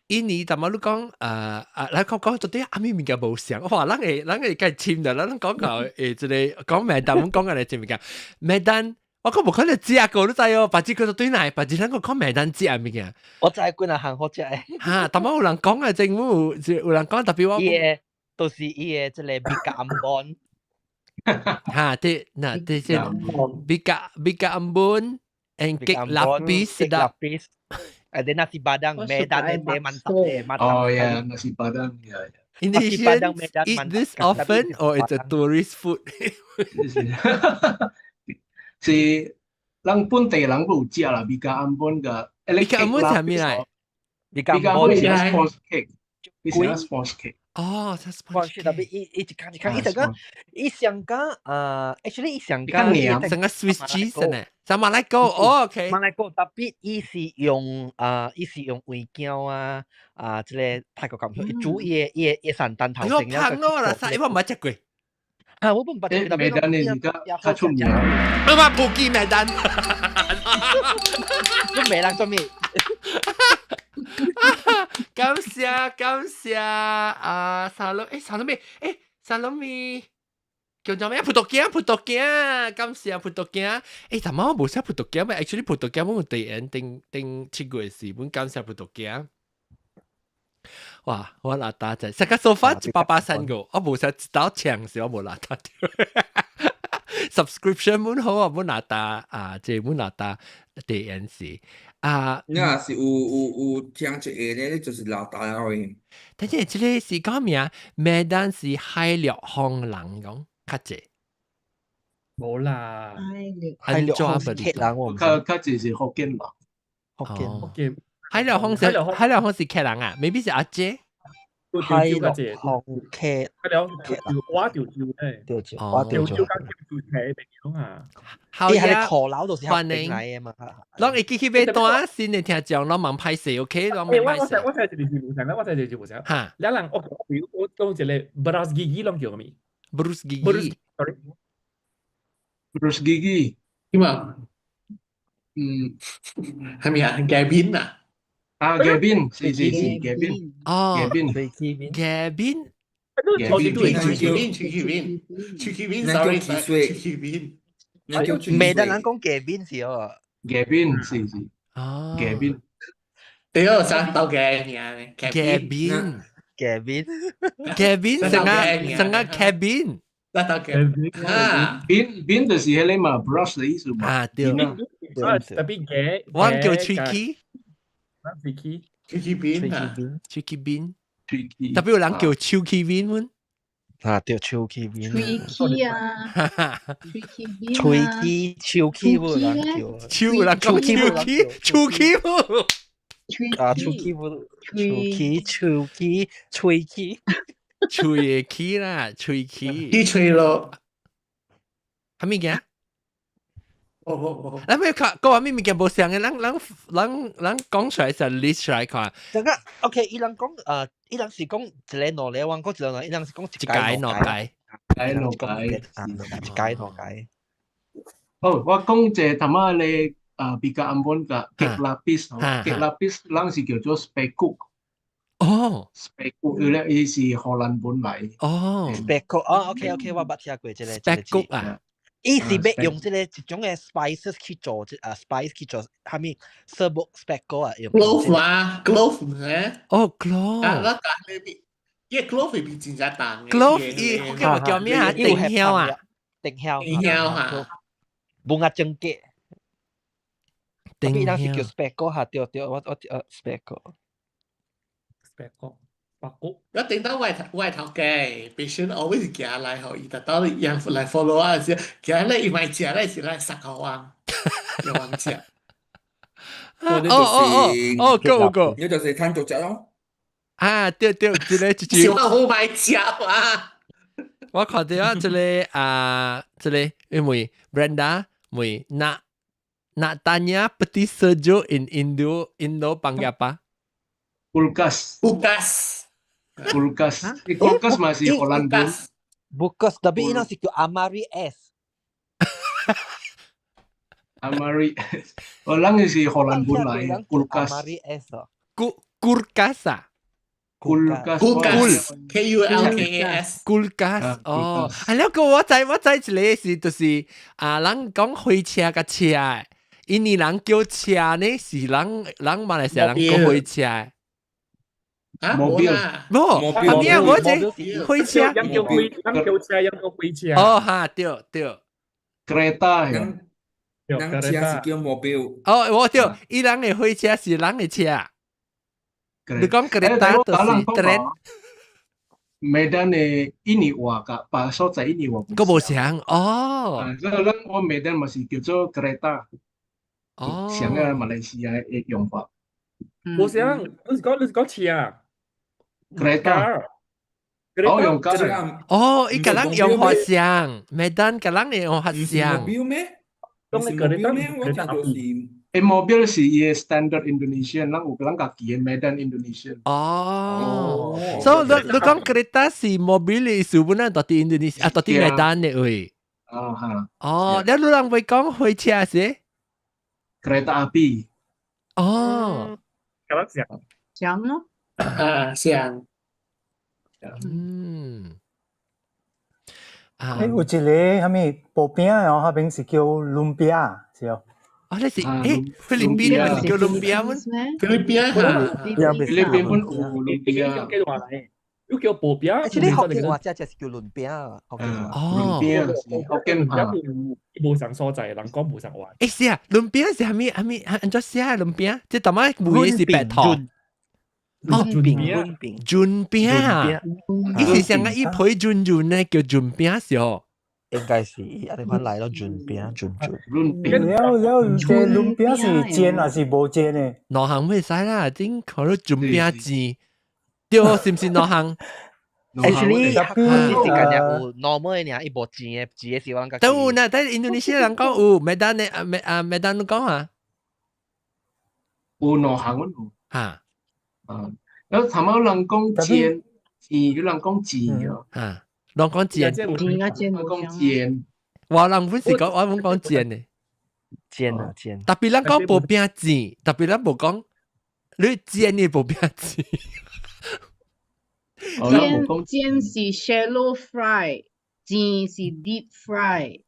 但係你講咱講到底阿咪物件無相，哇，咱會計簽的，咱講到即係講麥丹，講緊嚟簽物件，麥丹。我講無可能食過，你知哦？白紙佢就對嚟，白紙咱個講麥丹食物件。我知幾多行好食誒。嚇，但係有人講啊，政府有人講特別我。伊都是伊個即個比較暗本。嚇，對，嗱，對先，比較暗本，and cake lapis。Ada nasi padang Medan ente mantap mantap. Oh yeah, nasi padang. Yeah. Indonesians eat this often or it's a tourist food? 是人本地人都有食啦，比較暗本嘅。比較暗本係咩嚟？比較暗本係 sponge cake，係 sponge cake。哦，係 sponge cake。tapi一間，伊成個伊上個actually 伊上個成個 Swiss cheese 呢？就馬來糕，哦 OK。馬來糕，特別伊是用魚膠啊即個泰國咁，煮伊散蛋頭成。我胖咯啦，因為唔係食過。啊，我唔捌食，麥丹你而家較出名。我話普吉麥丹。都麥丹做咩？感謝沙羅米叫做咩？葡萄乾，感謝葡萄乾。但係我冇食葡萄乾咩 ？actually 葡萄乾我第一定七個時本感謝葡萄乾。哇！我邋遢仔，成個沙發183個，我冇食到牆時，我冇邋遢掉。subscription 滿好啊，滿邋遢啊，即係滿邋遢第一時啊。你若是有聽一個咧，你就是邋遢了嘅。但係這個是講咩啊？麥丹是海陸空人講，較濟。冇啦，海陸空是客人，我唔知。較濟是福建人。福建。海陸空是客人啊 ，maybe 是阿姐。海陸空客，我條咧，我條條間條車俾講啊。係喺河樓度時候定嚟嘅嘛。攞你記起俾單先，你聽講攞問派死 ，OK？攞問派死。我睇住條路上啦，我睇住條路上。嚇！兩人我講一個 Bruce Gigi 啷叫咩 ？Bruce Gigi。Bruce Gigi。點啊？係咪啊？Gavin 啊？啊 ，Gavin，是 Gavin。哦 ，Gavin。Gavin，sorry，Gavin。麥丹人講 Gavin 是哦。Gavin，是。哦。Gavin。你嗰個想到嘅 Gavin，成個 cabin。得到嘅啊，bin 就是迄個嘛 brush 的意思嘛。啊，對。特別嘅，我叫 tricky。tricky bin。特別有人叫 Chucky bin 啊，叫 Chucky bin。Tricky 啊，Tricky 有人叫。有人講 Chucky 啊 Chucky 啦 ，Tricky。啲吹咯。係咩嘅？咱咪看，講話咩物件無相嘅，咱講出來就 list 出來看。陣間 OK，伊人講伊人是講一個兩個，我講一個，伊人是講一解兩解。好，我講隻頭媽你比較暗本嘅 cake lapis，cake lapis 咱是叫做 speckle。哦 ，speckle 咧，伊是荷蘭本嚟。哦 ，speckle，哦 ，OK，我捌聽過這個。speckle 啊。伊是要用這個一種嘅 spices 去做，spice 去做，係咪 herbal speckle 啊？glove 啊 ，glove 咧。哦 ，glove。啊，我講你，因為 glove 係真正重嘅。glove 伊我記得叫咩啊？定香啊。定香嚇。冇壓正嘅。定香。但係是叫 speckle 嚇，對，我speckle。speckle。白骨。我頂到外頭嘅，patient always 行來後，伊就到樣來 follow 啊，時行咧伊咪食咧是來10個王，有王食。我呢就是，go，呢就是攤獨隻咯。啊，對，這個小好買食啊！我看到啊，這個因為 Brenda 會nak tanya peti sejuk in Indo panggil apa? Kulkas masih Hollandia. Bukas tapi ini si Amari S. Amari S. Orang si Hollandia lain. Kulkas. Amari S. Kurkasa. Kulkas. Kulkas. Kulkas.哦，係了個我知一個是就是人講火車個車，印尼人叫車呢是人馬來西亞人講火車。啊，冇啦，冇，後面我這火車，人叫車，人叫飛車。哦，哈，對。Kereta 人車是叫mobile。哦，我對，伊人嘅火車是人嘅車。你講 kereta 就是 train。Medan ini waka, pasok sa ini waka. 個無像哦。所以咱我 Medan 咪是叫做 kereta。哦。像個馬來西亞嘅用法。無像，你是講車。Kereta。哦，用 car。哦，伊個人用學像 ，Medan 個人用學像。mobile 咩？咁你 kereta 咩？我聽到是。mobil si standard Indonesia lang uklang kaki Medan Indonesia. Oh. So lu kong kereta si mobil isu pun atau di Indonesia atau di Medan ni oi. Oh, dan lu lang boleh kong hui chia sih? Kereta api. Oh. Kalau siang. Siang no? Siang. 有一個係咪薄餅哦？嗰邊是叫倫比亞，是哦。哦，那是菲律賓咪是叫lumpia pun？菲律賓pun lumpia。又叫薄餅。其實福建話真係叫倫比亞。哦。福建話。冇上所在，人講冇上話。是啊，lumpia是係咪按照寫 lumpia？即係點解梅是白糖？潤餅，伊是上個一配潤呢叫潤餅是哦。應該是，你看來到潤餅。了，這潤餅是煎還是無煎呢？兩行未使啦，頂可能潤餅煎，對，是唔是兩行 ？Actually，是間有 normal 嘅，伊無煎嘅是講。但有呢，但係印度尼西亞人講有，Medan 呢，Medan 都講啊。有兩行有。嚇。แล้วถามว่าลังกงเจียนจีหรือลังกงจีอ่ะลังกงเจียนลังกงเจียนว่าลัง不是講我們講煎呢煎啊煎特別咱講薄餅煎特別咱無講你煎你薄餅煎煎是 shallow fry 煎是 deep fry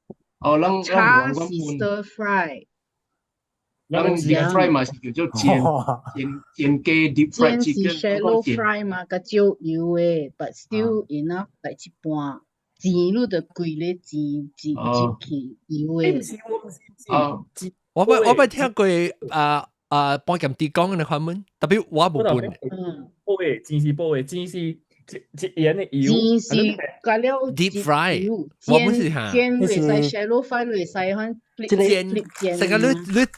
叉是 stir fry Yang deep fry 嘛是叫做煎雞 deep fry chicken。煎是 shallow fry 嘛，較少油嘅 ，but still enough 嚟一半。煎你就貴咧煎去油嘅。我咪聽過半鹹地講嘅款文，特別我冇半。煲嘅煎是煲嘅，煎是一鹽嘅油。煎是加了 deep fry， 我唔是嚇。煎會使 shallow fry 會使看。煎，成個你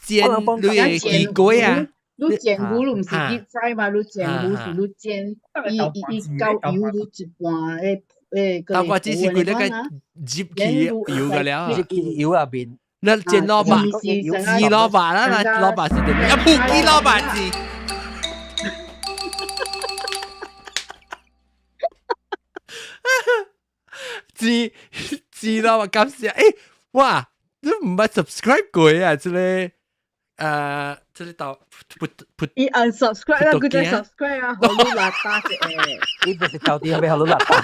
煎，你嘅魚龜啊！你煎魚唔是 deep fry 嘛？你煎魚是你煎，伊夠油你一半但我只是佢那個接起油嘅了，接起油入邊，你煎蘿蔔，煎蘿蔔啦，蘿蔔是點樣？一鋪煎蘿蔔煎。煎蘿蔔咁笑，誒，哇！你唔係 subscribe 過啊？這裡這裡到伊 unsubscribe 啦，佢再 subscribe 啊，好你邋遢嘅。呢個是到底係咪好邋遢？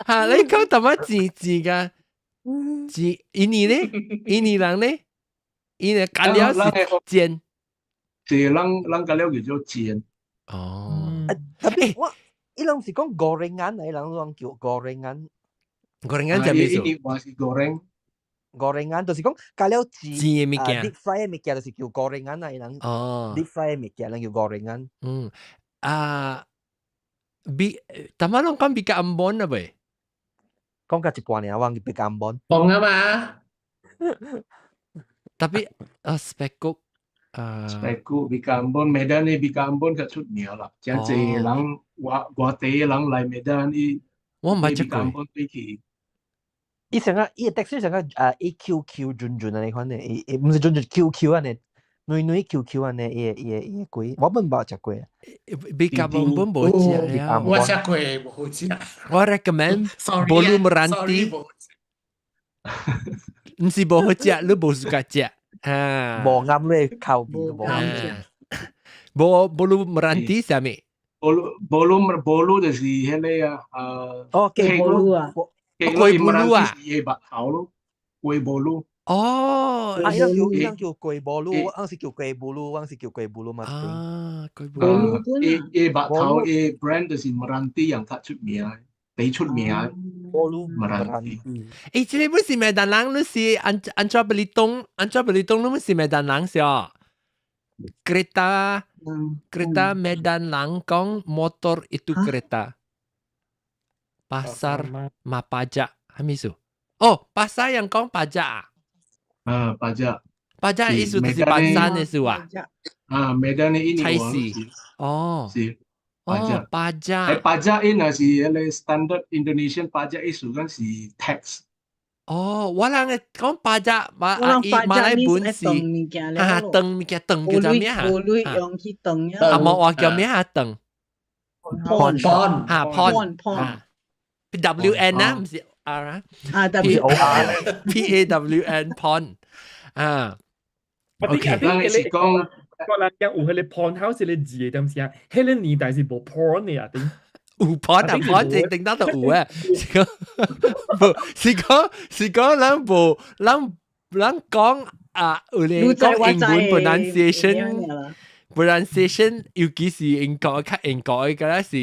嚇！你講點樣煎㗎？煎印尼咧，印尼人咧，印尼咖喱是煎，係人咖喱叫做煎。哦。特別我伊人是講gorengan，伊人講叫gorengan。gorengan 就咩意思？話是 goreng。gorengan 就是講加了煎嘅物件 ，deep fry 嘅物件就是叫 gorengan 啊，伊人。哦。deep fry 嘅物件，人叫 gorengan。但係我講比較安穩啊喂，講緊一半年忘記比較安穩。講啊嘛，特別Spekuk Spekuk比較安穩，Medan 呢比較安穩較出名啦。真濟人外地人來 Medan 我唔係比較安穩對佢。伊成個伊的士成個AQQ 準啊，你看呢？唔是準 QQ 啊呢？女 QQ 啊呢？伊貴，我本冇食過啊。比較安穩冇食啊。我食過冇好食。我 recommend bolu meranti。唔是冇好食，你冇suka食啊？冇啱你口味，冇啱。bolu meranti 係咪？bolu 就是迄個哦，雞bolu啊。龜布魯啊，嘢白頭咯，龜布魯。哦，伊人叫龜布魯，我是叫龜布魯，我是叫龜布魯嘛。龜布魯。嘢白頭嘅 brand 就是 Meranti 人較出名，最出名。Meranti。誒，這不是麥當勞，你是安卓不離東，你唔是麥當勞先。Kereta Medan Langkong motor itu kereta. Pasar pajak, Hamisu. Oh, pasar yang kong pajak. Pajak. Pajak isu tu si Bansan isu ah. Medan ini. Chaisi. Oh. Pajak. Pajak. Pajak ini si standard Indonesian pajak isu kan si tax. Oh, walang kong pajak Malay pun si. Teng mikir teng ke jamnya ha. Boleh yang hiteng ya. Mau wakil mia teng. Pon. WN นะ唔是 R 啊 WN PAWN pon OK 是講個人講有迄個 pon house 個字嘅點先啊？迄個年代是無 porn 嘅啊，有 pon 啊 pon 正定得到有啊，是講咱講有咧講英文pronunciation 尤其是英國嘅嗰時，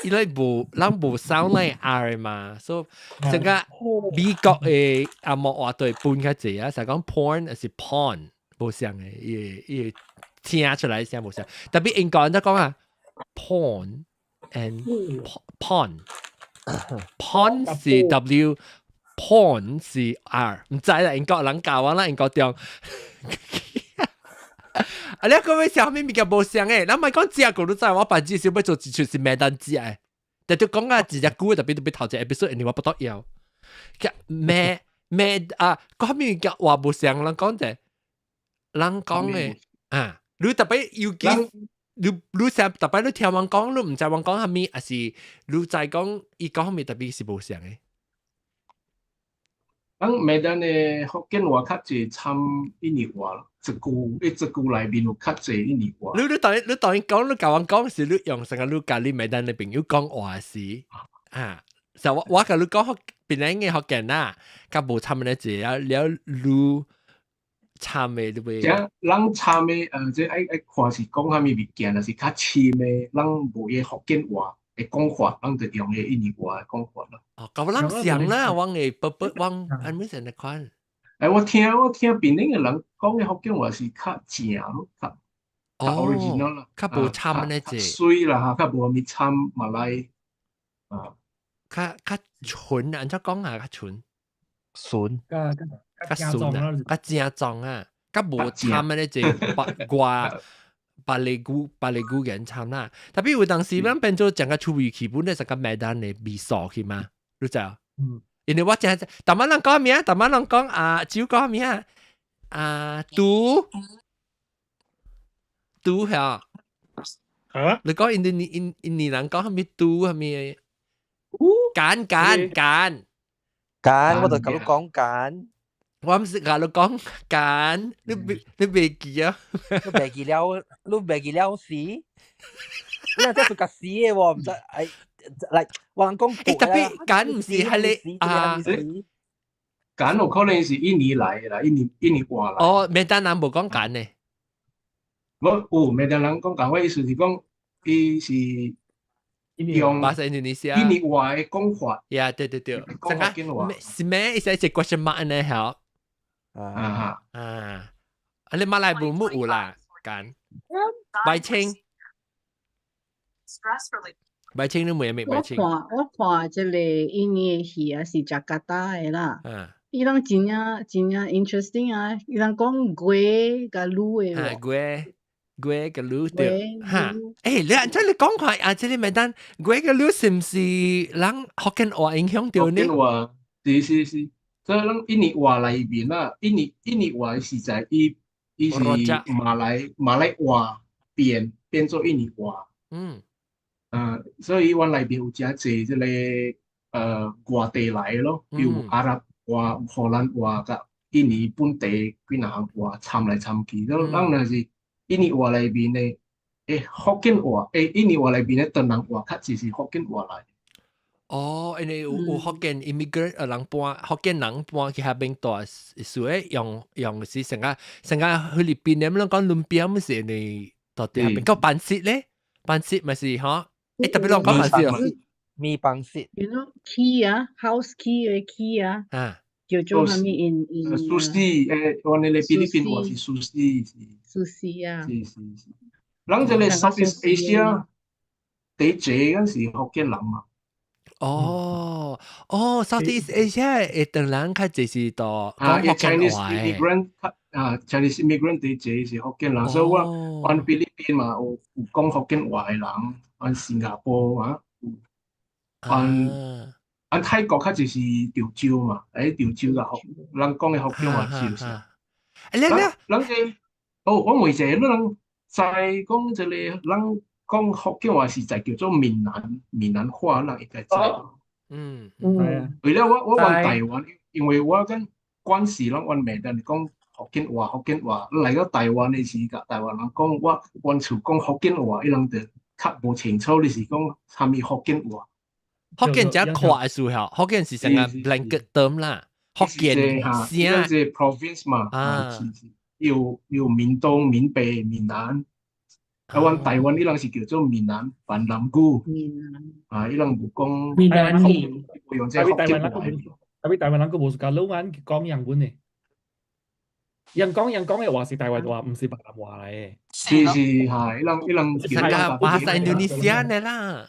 伊咧咱無 sound like R 嘛，所以成個美國嘅莫話對半較濟啊，就講 porn 還是 pawn 無像嘅，伊聽出來聲無像，特別英國人都講啊 porn and pawn 是 W，pawn 是 R， 唔知啦，英國人教我啦，英國中。啊！你講咩上面物件無相誒？咱咪講食過，你知我辦至少要做一出是麥當食誒。但就講啊，一隻股特別頭隻 episode，你話不得要。麥講咩物件話無相，人講者，人講誒啊！你特別要記，你成特別你聽人講，你唔知人講係咩，還是你再講伊講係咩特別是無相誒？咱麥當嘅福建話較濟參印尼話咯。一句內面有較濟印尼話。你當然講，你教人講時，你用成個你家裡麥當嘅朋友講話時啊，就我甲你講邊個嘅福建啊，甲無參嘅字啊，了你參嘅對唔？咱參嘅即愛看是講蝦米物件，若是較深嘅，咱無嘅福建話嘅講法，咱就用嘅印尼話嘅講法咯。哦，咁咱想啦，我嘅我安咩成日看。我聽邊啲嘅人講嘅福建話是較正咯，較 original 啦，較無參嘅字，水啦，較無咪參馬來啊，較純啊，怎講啊？較純，較純啊，較正宗啊，較無參嘅字，巴黎古人參啦。特別有當時咱變做整個處於基本咧，成個麥當嘅味素去嘛，你知啊？因為我真係，但係人講咩啊？但係人講酒講咩啊？毒係啊？你講印尼人講係咪毒係咪？揀，我就咁講揀。我唔識教你講揀，你未記啊？你未記了死？你真係個死嘅喎，唔得係。嚟，話講特別揀唔是係你揀有可能是印尼來啦，印尼話來。哦，麥當勞冇講揀呢。麥當勞講揀，我意思是講，伊是用bahasa Indonesia。印尼話嘅講法。呀，對。講福建話。是咩？係一個 question mark 呢？係。你馬來文冇有啦，揀。白青。白青你每白青。我看这个印尼的戏啊，是Jakarta的啦。伊人真正 interesting 啊！伊人讲鬼甲路的喎。鬼甲路對，哈！誒，你按照你講話啊，這裡咪單鬼甲路是唔是人福建話影響到呢？福建話是，所以咱印尼話裏邊啦，印尼話是在伊是馬來話變做印尼話。所以阮內邊有真濟即個外地來咯，有阿拉話、有荷蘭話甲印尼本地幾若項話參來參去，所以咱若是印尼話裏邊嘅福建話，印尼話裏邊嘅東南話較只是福建話來。因為有福建 immigrant 人搬，福建人搬去那邊大，所以用是成個菲律賓咁樣講倫比亞咪是你到底邊個辦事咧？辦事咪是嗬？特別講辦事啊，咪辦事。You know key 啊 ，house key 嘅 key 啊，叫做咩 in sushi 我哋菲律賓話是 sushi 啊。是。咱這個 Southeast Asia 第濟嗰時福建人嘛。Southeast Asia 誒，當然較就是到講福建話嘅。Chinese immigrant 第濟是福建人，所以我菲律賓嘛有講福建話嘅人，我新加坡啊，我泰國較就是潮州嘛，潮州嘅人講嘅福建話少少。我問一下，咱在講這個人講福建話是在叫做閩南話，咱應該知道。為了我問台灣，因為我跟關係咱阮袂當講福建話，來到台灣嘅時，甲台灣人講阮厝講福建話，伊人就較無清楚你是講啥物福建話。福建只跨嘅時候，福建是成個 blanket term 啦。福建聲，即係 province 嘛，有閩東、閩北、閩南。阮台灣伊人是叫做閩南閩南語，伊人無講閩南語，用即係福建話。tapi台灣人個無講老安講樣本嘅，人講嘅話是台灣話，唔是閩南話嚟嘅。是係，伊人叫bahasa Indonesia 嘅啦。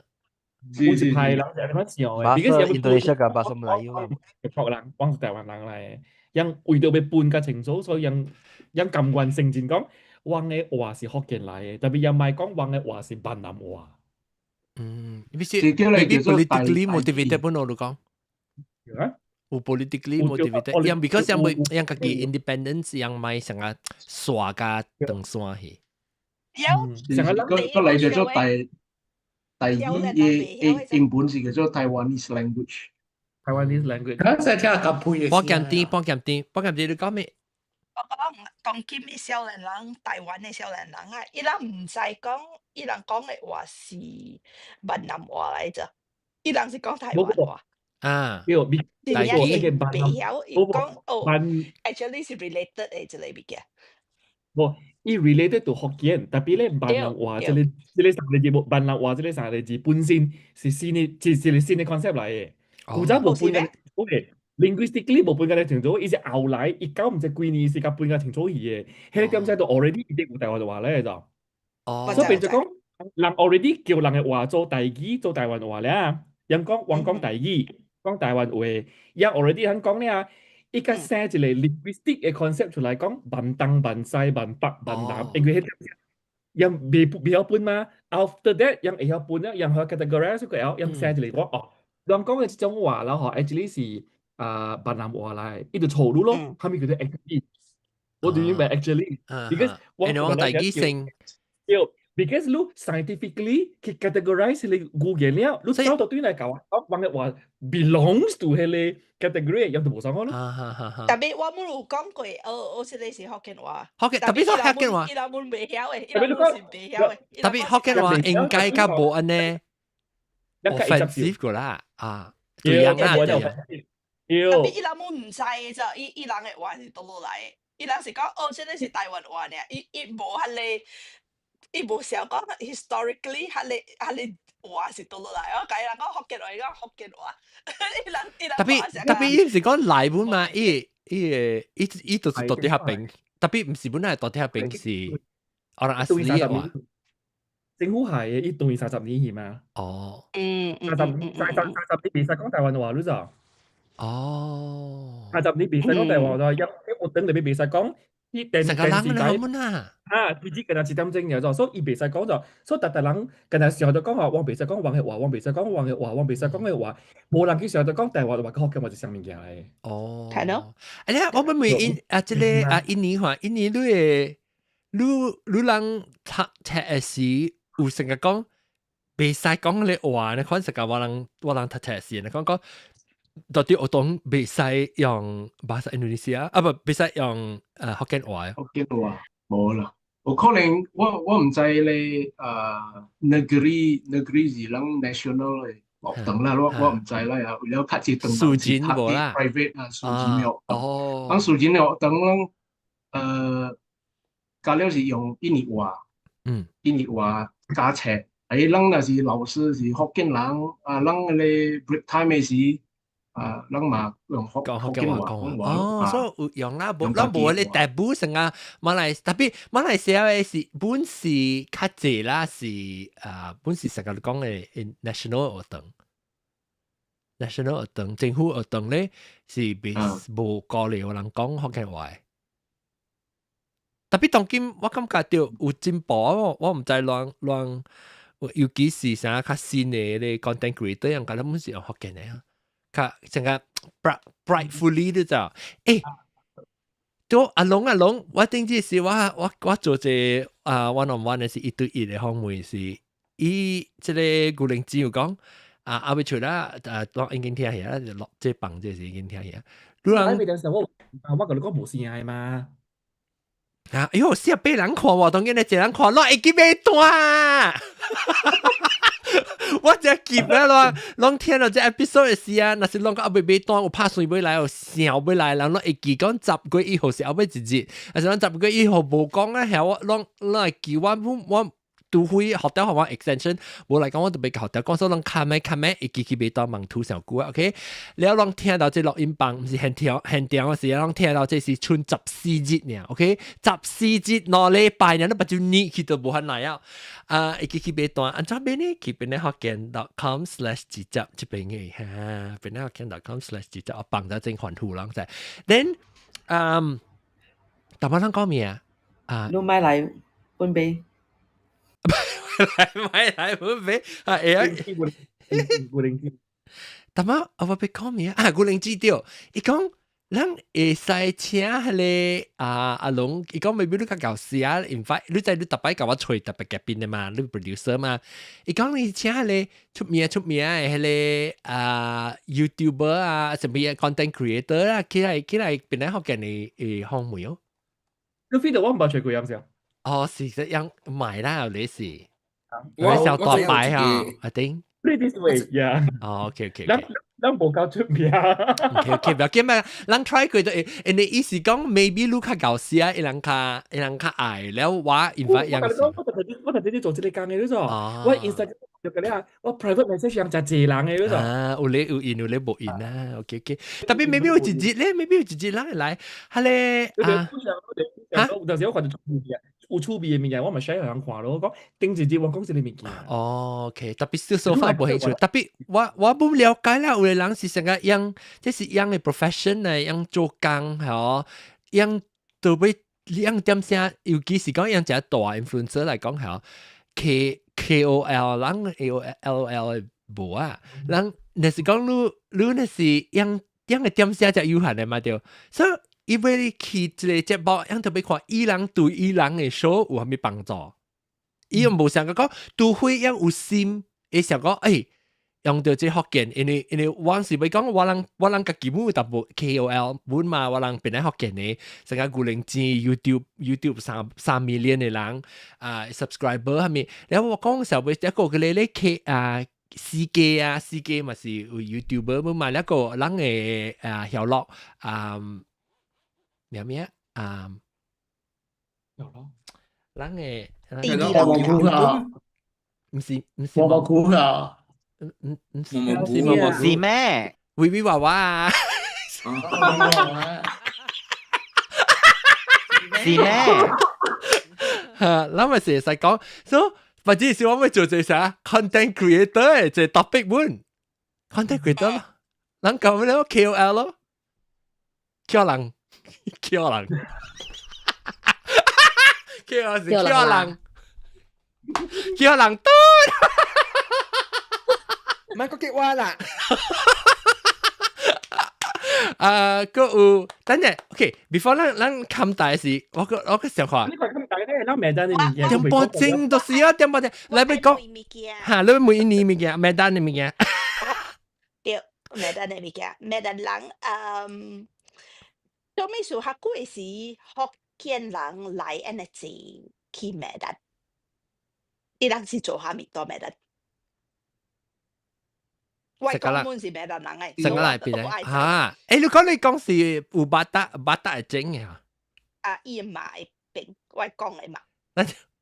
係啦，就係咁樣嘅。bahasa Indonesia กับ bahasa Melayu 啦。福人講台灣人嚟，人為到被半個情緒，所以人咁慣成前講。阮嘅話是福建來嘅，特別又唔係講阮嘅話是閩南話。maybe politically motivated pun orang講。politically motivated，yang because yang kaki independence yang mai sangat suaka teng suah he。sangat個嚟叫做第二嘅英文是叫做 Taiwanese language。Taiwanese language。嗰陣聽下咁配嘅。幫減啲你講咩？當今嘅少年人，台灣嘅少年人啊，伊人唔使講，伊人講嘅話是閩南話嚟啫，伊人是講台灣話。有別嘅別曉，伊講actually 是 related 嘅之類嘅。冇，伊 related to 福建，特別咧閩南話，即係三個字，閩南話即係三個字本身是新嘅 concept 嚟嘅，古早冇半嘅 OK。linguistically 冇半個停咗，伊是後來伊九唔知幾年時間半個停咗嘢，喺點解到 already 已經有台灣話咧就，所以變咗講人 already 叫人嘅話做第二做台灣話咧，人講第二講台灣話，人 already 肯講咧，伊個寫一個 linguistic 嘅 concept 出嚟講，閩東、閩西、閩北、閩南，因為人未曉半嘛 ，after that 人會曉半咧，人去 categorize 佢，人寫一個人講嘅呢種話啦，嗬 ，actually 是。閩南話嚟，呢度錯咗咯，後面叫做 actually。What do you mean actually？ Because 我大機性，because 你 scientifically 佢 categorize 你 Google 了，你找到對嚟講，講嘅話 belongs to 係你 category，有冇相干咯？特別我冇有講過，我是你是福建話，特別福建話，伊拉冇未曉嘅，伊拉冇是未曉嘅，特別福建話應該較冇安呢 offensive 個啦，對人啊，對人。特別伊人冇唔知嘅啫，伊人嘅話是倒落嚟，伊人是講即係是台灣話咧，伊冇係你，伊冇想講 historically 係你話是倒落嚟，我計人講福建話，講福建話，伊人特別伊是講內本嘛，伊就是到底下邊，特別唔是本來到底下邊是我人 asli 嘅話，政府係一對30年係嘛？哦30年未使講台灣話，你知啊？哦30年未使講台灣話，我等你未使講，啲電成個人視咧，咁啊！佢只近7點鐘嘅咗，所以未使講就，所以特人近日時候就講話，我未使講黃嘅話，我未使講黃嘅話，我未使講嘅話，冇人嘅時候就講台灣就話學嘅或者上面嘅係。哦，係咯。哎呀，我們每即個印尼話，印尼你人讀時有成日講，未使講你話，你可能成日我人讀時，你講。到底我當未使用bahasa Indonesia 啊，不未使用福建話。福建話冇啦，有可能我唔知你negeri 是啷 national 嘅學堂啦，我唔知啦，有較濟堂是讀啲 private 啊，數錢嘅學堂。咁數錢嘅學堂啷教了是用印尼話，印尼話教冊。誒啷那是老師是福建人，啷你 break time 嘅時。啷嘛用福建話講話，所以用啦，冇你大部成啊特別馬來西亞嘅是本是較濟啦，是本是成日講嘅 national 學堂，政府學堂咧是冇個例有人講福建話。特別當今我感覺到有進步，我唔知亂，尤其是成日較新嘅咧 content creator，人家都唔是用福建嘅啊。成個 brightfully 都就，都阿龍，我頂次是我做隻one on one 嘅是1對1嘅項目是，伊即個古靈精有講，阿尾出啦，當已經聽起啦，就落即棒即是已經聽起啦。你人我同你講無聲係嘛？哎呦，成日俾人看喎，當然你一人看，落會記袂斷。我只記咧咯，攏聽到這 episode 嘅時啊，若是攏個後尾段，有拍水尾來，有笑尾來，然後攏會記講10個以後是後尾一日，但是攏10個以後無講啊，係我攏會記我除非學掉學我 extension， 無來講我特別學掉，講說攏看咩，會記袂斷網圖上句啊 ，OK， แล้ว攏聽到這錄音棒，唔是很調嘅時，攏聽到這是剩14日呢 ，OK， 14日2禮拜呢，都不就你去到無限來啊。會記袂斷，按怎邊呢？去邊呢學見 .com/自習這邊嘅嚇，邊呢學見 .com/自習，我幫到正環護人仔。Then，大媽人講咩啊？你買來本杯，買來本杯啊！古靈精，大媽我俾講咩啊？古靈精掉，伊講。人會使請迄個阿龍，伊講 maybe 你較搞笑啊 ，invite 你知你特別甲我吹特別嘉賓的嘛，你 producer 嘛，伊講你請迄個出名嘅迄個YouTuber 啊，什麼 content creator 啊，起來變來學嘅你項目哦。你飛到我唔捌吹過樣先。哦，是這樣買啦，你是。我小大牌啊 ，I think。This way，yeah。哦 ，OK。咱無夠出名。OK， 不要緊嘛，咱 try 佢都，你意思講 maybe 你較搞笑，伊人較愛，แล้ว我 invite 樣子。我特別做這個工嘅，你知我 Instagram 就嗰啲我 private message 上就濟人嘅，你知有你有印，有你無印啊 ，OK。特別 maybe 有一日咧 ，maybe 有一日人來，係咧有時我看到有趣味嘅物件，我咪 share 人看咯。我講頂一日我講這個物件。OK，特別少數法無興趣，特別我不了解啦。有個人是成個樣，即是樣嘅 profession 啊，樣做工係樣到尾樣點聲，尤其是講樣一個大 influencer 來講係KOL 人 AOL 無啊，人若是講你若是樣嘅點聲就有限嘅嘛對，所以。因為你去這個節目，樣特別看伊人對伊人嘅 show 有啥物幫助？伊又無想講，除非樣有心，會想講，用到這福建，因為往時咪講，我人家己本有淡薄 KOL 本嘛，我人變嚟福建嘅，成個古靈精 YouTube 3 million 嘅人subscriber 係咪？然後我講時候咪一個佢哋咧CK 嘛是 YouTuber 本嘛，一個人嘅曉樂咩人嘅唔是毛毛菇啊，是咩？維維娃娃啊，是咩？咱咪成日講，所或者是我咪做隻啥 content creator 嘅，即係 topic 本 content creator 咯，人講咩咯 KOL 咯，叫人 KOL 是 KOL 人多，唔係個激話啦。個有等陣 ，OK，before 咱冚大事，我個想法。呢個咁大咧，咱咩單嘅物件？點半鐘都是啊，點半鐘，你咪講嚇，你每年物件，咩單嘅物件？對，咩單嘅物件，咩單人做咩事？學過時福建人來安尼字去咩單？啲人是做下面多咩單？外公們是咩單人嘅？成個嚟邊咧？嚇！誒，你講是有八達係整嘅嚇？伊買並外公嚟嘛？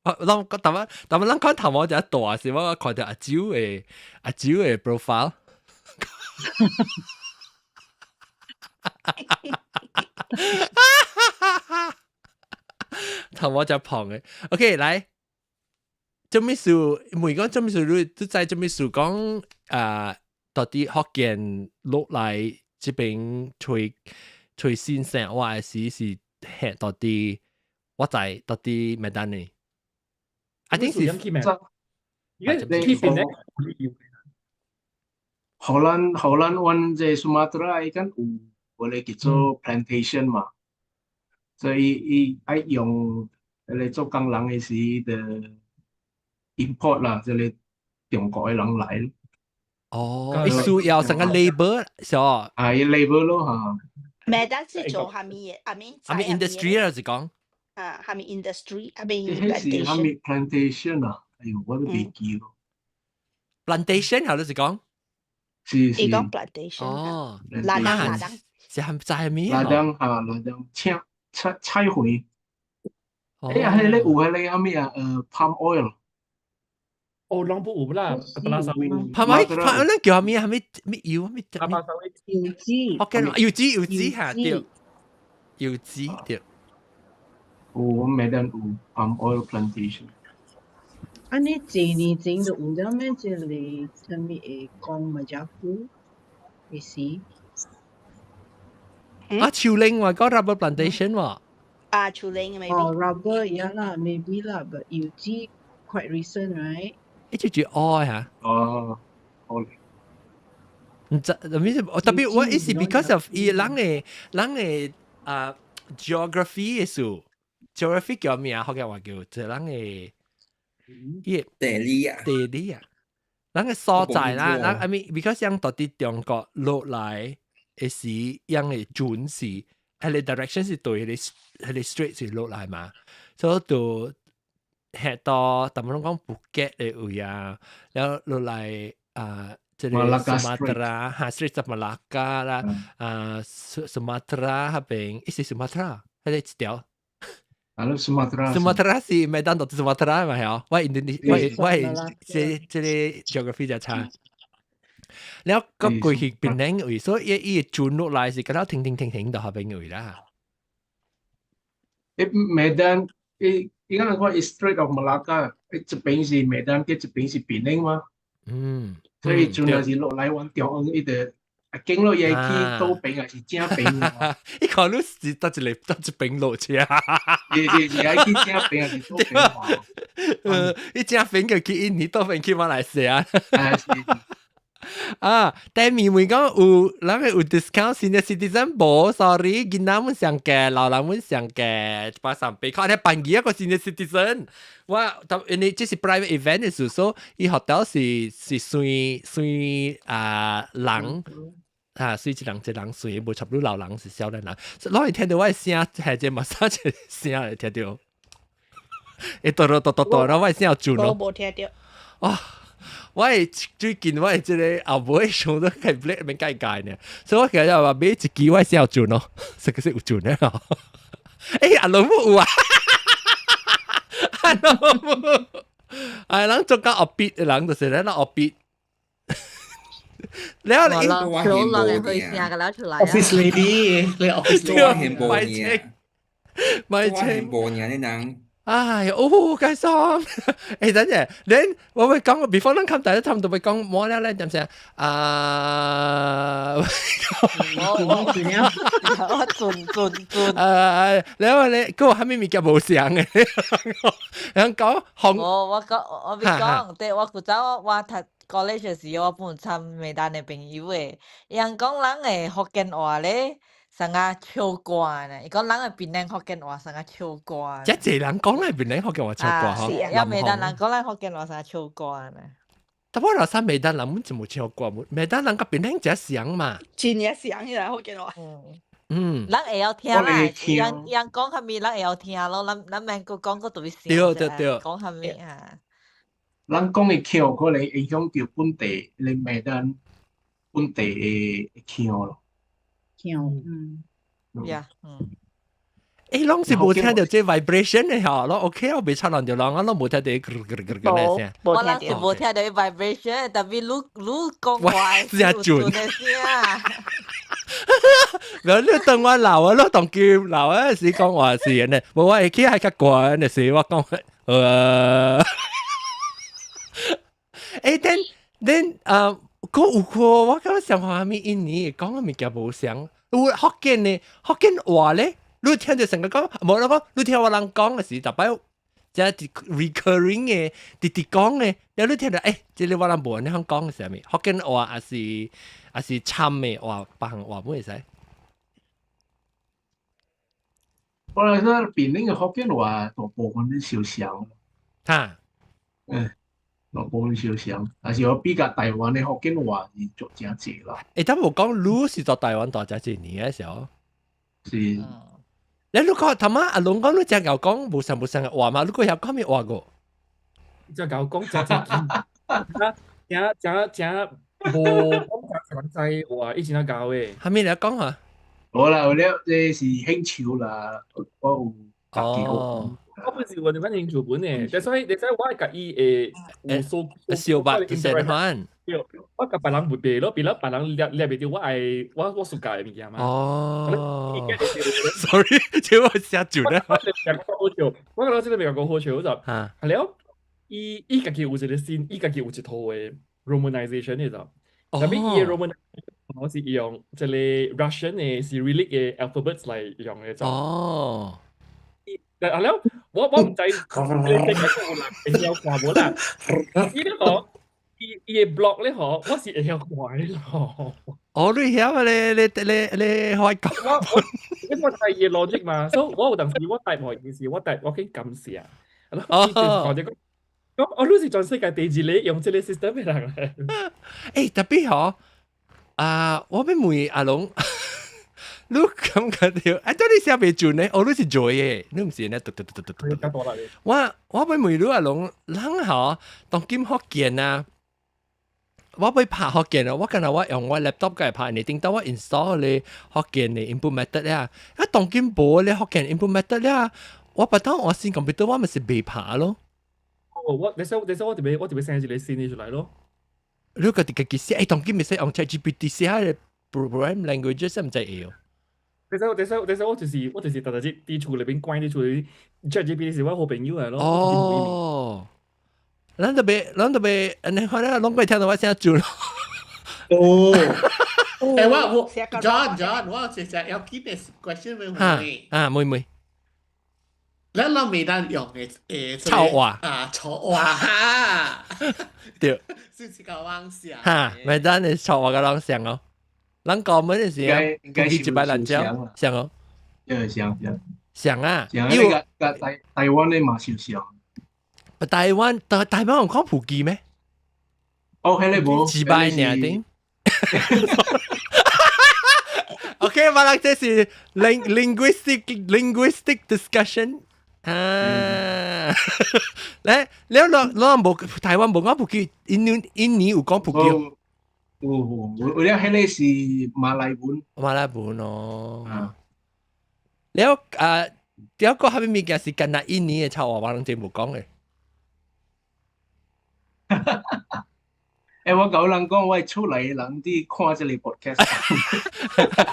我講頭我就一度啊，是我看到阿蕉嘅 profile。頭我就旁嘅，OK 嚟，做咩事？每講做咩事都在做咩事講到底福建落嚟這邊吹先生，我係是係到底我在到底咩單呢？I think 是而家你邊咧？荷蘭灣即係 Sumatra 依間有我哋叫做 plantation 嘛，所以伊愛用嚟做工人嘅時的 import 啦，即係中國嘅人來。哦，伊需要成個 labor 係伊 labor 咯嚇。咩單是做下面嘅？下面 industry 啊，是講。下面 industry，下面 plantation。下面 plantation 啊，哎呦，我都未記咯。plantation 後頭是講。是。伊講 plantation。哦。拉登。是係在咩？拉登菜花。哎呀，係咧有係咧咩啊？palm oil。哦，啷不有啦，巴沙威。palm oil 叫咩？係咩油？咩？巴沙威油脂。我見油脂嚇對。油脂對。我們有 palm oil plantation。安尼幾年前就有了咩？即係啥物會講馬甲菇嘅事。樹林話講 rubber plantation 喎。樹林 maybe。rubber 呀啦 ，maybe 啦，but 油脂 quite recent right？一直愛嚇。哦。唔知，特別我係 because of 伊人嘅geography 嘅數 ，geography 叫咩啊？學嘅話叫即係人嘅。地理啊，咱嘅所在啦，咱 I mean because 樣到啲中國落來嘅時，樣嘅準時，係你 direction 是對，係你 straight 是落來嘛，所以就係到，但係講福建嘅位啊，然後落來即係 Sumatra 嚇 ，straight 就馬拉加啦，Sumatra 嗰邊，係 Sumatra 係一條。Sumatra 是咩單獨 Sumatra 嘛係啊？我即geography 就差。แล้วก็กุยเป็นแรงอุ้ย所以伊轉落來是嗰度停到下邊อุ้ย啦。Medan 伊講話 Strait of Malacca， 一邊是 Medan， 一邊是檳城嘛。所以轉來是落來往中央伊個。經落嘢去都邊還是正邊？你看你是到一邊落去啊？是係去正邊還是都邊？你正邊就去印尼，都邊去馬來西亞。但係咪講有人有 discount senior citizen 冇 ？sorry， 囡仔們上嘅，老人們上嘅，830塊，你辦幾個 senior citizen？因為這是 private event 嘅事，所以 hotel 是算人。所以一人算，無差不多老人是少年人。攞嚟聽到我嘅聲，係隻馬莎隻聲嚟聽到。哆，然後我嘅聲又轉咯。冇聽到。我係最近我係即係後尾上都係 black 面介呢，所以我其實話俾一支我係先有轉咯，實際有轉咧。阿老母有啊，阿老母，人做緊惡別，人就是咧惡別。แล้วนี่เราเคยเสียกันแล้วถูกไหม Office lady เลย Office lady เห็นโบเนี่ย ไม่ใช่ เห็นโบเนี่ยนี่นัง哎呀，哦，介心。誒，等陣，你我會講，before 咱看大家差唔多會講冇了咧，點先啊？我準。然後你嗰個係咪物件冇想嘅？人講紅。我別講，但我古早我讀 college 時，我本參美丹嘅朋友誒，人講人誒福建話咧。成日超慣啊！講人係檳城福建話成日超慣。一隻人講咧檳城福建話超慣嗬。有美丹人講咧福建話成日超慣啊。但我老三美丹人們就冇超慣，美丹人個檳城只想嘛。真嘅想起來福建話。人會曉聽啦，人講下面人會曉聽咯，咱免個講個對象。對，講下面啊。人講嘅腔可能影響到本地，你美丹本地嘅腔咯。呀，誒，攏是冇聽到即 vibration 嘅嚇，咯 OK，我未插落條浪，我攏冇聽到嗰聲。我諗是冇聽到 vibration，但係你講話是準嘅聲。嗱，你當我鬧啊，當叫鬧啊，是講話是嘅呢，冇話企喺較慣嘅事，我講then 嗰有個我感覺上話咪印尼講嘅物件無相，有福建話咧，你聽到成個講，無啦講，你聽我人講嘅時，特別即係 recurring 嘅，直講嘅，然後你聽到即係我人無人香講嘅時候咪，福建話還是參嘅話，白行話冇會使。我嚟講，檳城嘅福建話大部分都少想。嚇。大部分少想，但是我比較台灣嘅福建話是做真濟啦。但冇講你是做台灣大隻幾年嘅時候。是。你如果頭媽阿龍講你只牛講無聲嘅話嘛，你個有講咩話個？只牛講只無講實際話，以前都教嘅。係咪你講啊？好啦，我了，這是興潮啦，我有家己學。我本是我哋揾興潮本嘅，所以我係家己有數小白嘅成分。我甲別人唔白咯，別人掠袂到我暑假嘅物件嘛。哦 ，sorry， 這我寫住咧。我覺得真係未講好笑，就係了，伊家己有一個新，伊家己有一套嘅 romanization 嘅就，特別伊嘅 romanization 我是用即係 Russian 嘅 Cyrillic 嘅 alphabets 嚟用嘅就。哦。係了，我唔知你有話冇啦，依啲我。伊嘅 blog 咧，我是會曉改咯。我都曉啊！你開講。因為我係 logic 嘛，所以我有陣時我答某件事，我可以咁寫啊。我都是全世界第一個用這個 system 嘅人嚟。特別好我俾問阿龍，你感覺到當你寫未準呢？我都是做嘅，你唔是呢？我俾問你阿龍，人好當今學見啊！我俾拍學見啊！我今日我用我 laptop 嘅拍你，點到我 install 你學見你 input method 咧，一當今部你學見 input method 咧，我不當我先 computer 我咪是被拍咯。你想我特別 send 你先出嚟咯。你個啲嘅寫，當今咪使用 ChatGPT 寫嘅 program language 唔知嘢。你想我就是特啲啲處裏邊關啲處理 ChatGPT 是我好朋友嚟咯。哦。咱特別，你看咧，攏會聽到我聲做咯。我 John，我其實有幾個 question 問你。妹。咱老美丹用嘅臭話臭話哈。對。是一個妄想。美丹嘅臭話個啷想哦？咱講乜嘅時？應該是一百人講想哦。想啊！因為台灣嘅嘛少想。台灣有講普及咩？哦，係你冇。幾百年定？OK，我諗這是 linguistic discussion 嚟，你冇台灣冇講普及，印尼有講普及。我哋係你是馬來文哦。แล้วเดี๋ยวก็係咪嘅是跟那印尼嘅臭話，我諗真冇講嘅。我舊人講，我係出嚟人啲看這裡 podcast。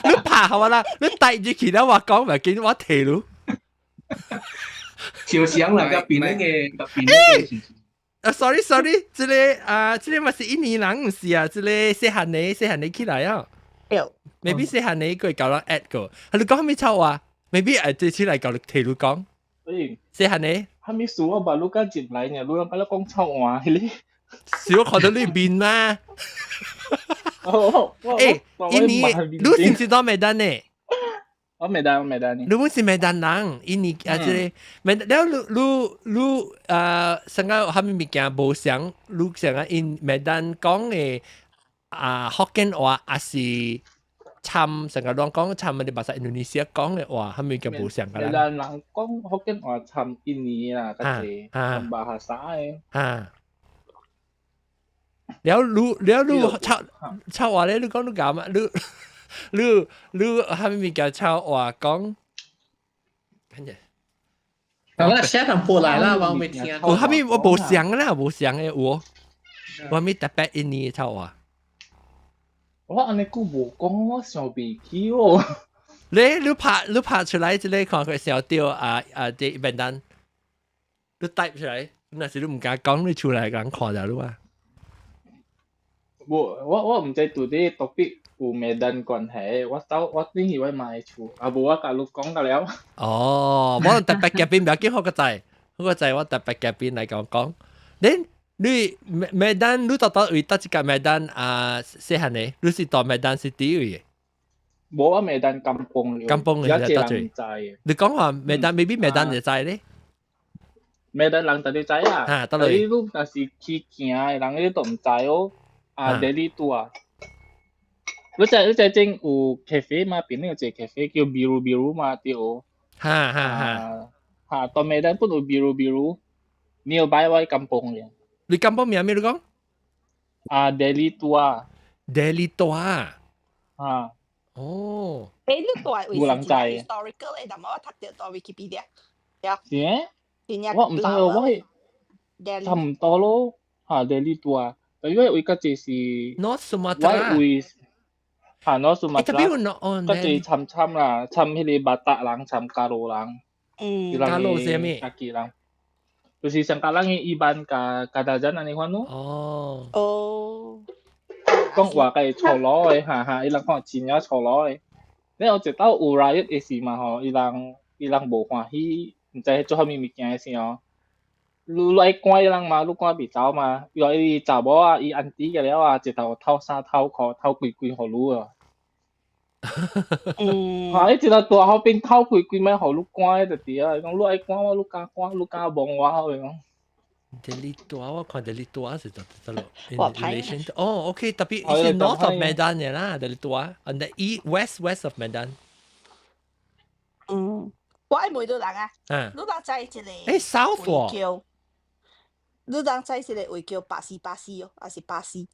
你拍下我啦，你帶住其他話講咪見我睇咯。小翔啦，甲邊嘅是。sorry，這個嘛是印尼人唔是啊，這個細漢你起來啊。maybe 細漢你佢教人 at 個，你講咩臭話 ？maybe 這次嚟教你聽你講。細漢你。他咪數我把你家接嚟呢，你講你講臭話你。少看到你邊嘛？印尼，你是唔是當麥丹呢？我麥丹呢。你唔是麥丹人，印尼啊，即係แล้ว成個下面物件無相，你成個in 麥丹講嘅福建話，還是參成個人講參嘅bahasa Indonesia 講嘅話，下面嘅無相㗎啦。麥丹人講福建話參印尼啦，嗰啲參bahasa嘅。แล้วชาวว่าเลยลูก講咁啊，你係咪叫ชาวว่า講？好啦，下堂過來啦，我未聽。我係咪我冇想啦，冇想嘅我咪特別印尼ชาวว่า。我安尼句無講，我想未起喎。你拍出來之類，看佢小調啲名單，你 type 出來，那時你唔敢講，你出來人看到你啊。我唔知對啲 topic 有Medan 關係，我頂以為買厝，啊無我甲你講到了。哦，我特別嘉賓唔要緊，好個仔我特別嘉賓嚟講。你Medan 你到位得一個Medan細漢嘅，你是到Medan City嘅？冇啊，Medan kampung 嘅得罪。你講話maybe Medan 就知咧。Medan 人特別知啊，但係你若是去行，人你都唔知哦。daily tour 你知正有 cafe 嘛？邊有隻 cafe 叫 biru 嘛？對哦。到Medan pun 有 biru nearby 我kampung 嘅。你kampung名咩？你講daily tour。daily tour。哦。daily tour 冇人知。historical 誒，但係我睇到 Wikipedia。係。我唔知喎，我係差唔多咯。daily tour。因為我家姐是 North Sumatra， 我會North Sumatra， 家姐參啦，參迄個巴達人，參加路人，加路係咩？家己人，就是上加人嘅一般Kadajan安尼款咯。哦。講話嘅錯攞嘅，伊人講錢也錯攞嘅。你我直到有 riot 嘅時嘛吼，伊人無歡喜，唔知做啥物物件嘅時候。你愛趕人嘛，你趕別走嘛。若伊查某啊，伊安迪嘅了啊，一頭偷衫偷褲偷規互你啊。伊一頭大後邊偷規咪互你趕就對啊。講你愛趕我，你敢趕，你敢望我嘅講。daily tour 我看 daily tour 是得咯。in relation to OK， 特別是 north of Medan 嘅啦 daily tour，and the west of Medan。我係每度人啊。你當在一個south 喎。你當在是個會叫巴士哦，還是巴士？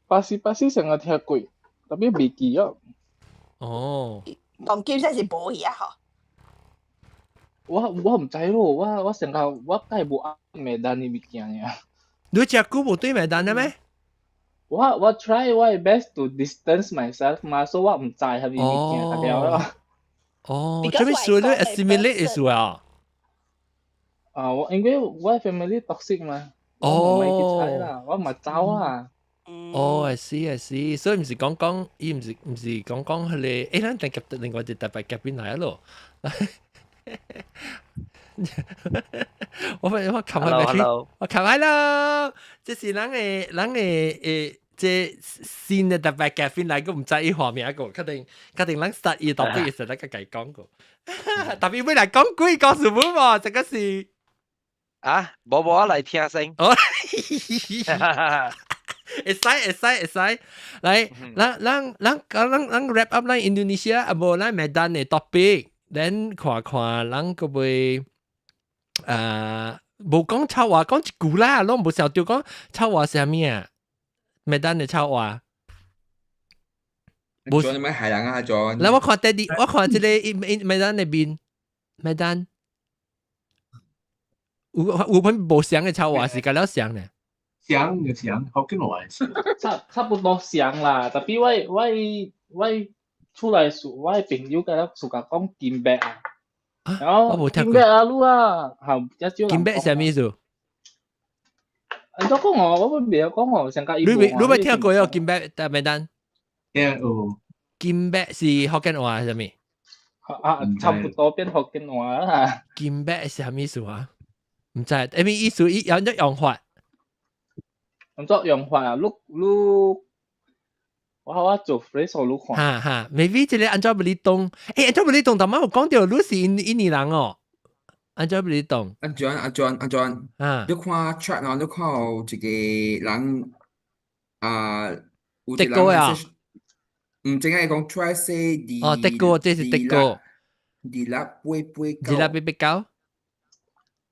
巴士成日聽過，特別未記啊。哦。當基本上是冇嘢嗬。我唔知咯，我成日我梗係冇Medan呢物件嘅。你只久冇對Medan嘅咩？我 try my best to distance myself 嘛，所以我唔知係咪物件特別咯。這邊屬於 assimilate as well。我因為我 family toxic 嘛，我唔係去猜啦，我唔係走啦。I see，所以唔是講，伊唔是講佢哋，咱等夾另外一特別夾邊來咯。我琴日咪我琴日咯，這是人嘅這新嘅特別夾邊來，我唔知伊畫面個，確定咱 start 伊 topic 嘅時候，咱個計講過，特別要嚟講鬼故事喎，這個是。冇嚟聽聲。會使，嚟，咱 wrap up 咱 Indonesia， 啊無咱Medan嘅 topic， then 看咱個會無講臭話，講一句啦，攏無曉得講臭話係咩啊？Medan嘅臭話。冇咗你咪係人啊，John。嗱，我看即個Medan嘅邊，Medan。有份無相嘅臭話是咁樣相呢？相，好緊話。差不多相啦，特別我出來我朋友嘅咧，自家講金白啊。有金白啊，你啊，後一招人金白什麼意思？anh có ngồi có việc có ngồi sang cái你未聽過有金白大名單？有。金白是福建話係咩？差不多變福建話啦。金白是什麼意思啊？唔知，因為意思有咗用法。用咗用法啊，你我做 phrase 你看。哈 ，maybe 即係按照不離動，按照不離動，頭先我講到你是印尼人哦。按照不離動。阿 John，你看 chat 啊，你看有一個人有一個人 message，唔淨係講 try say 德哥，這是德哥。289。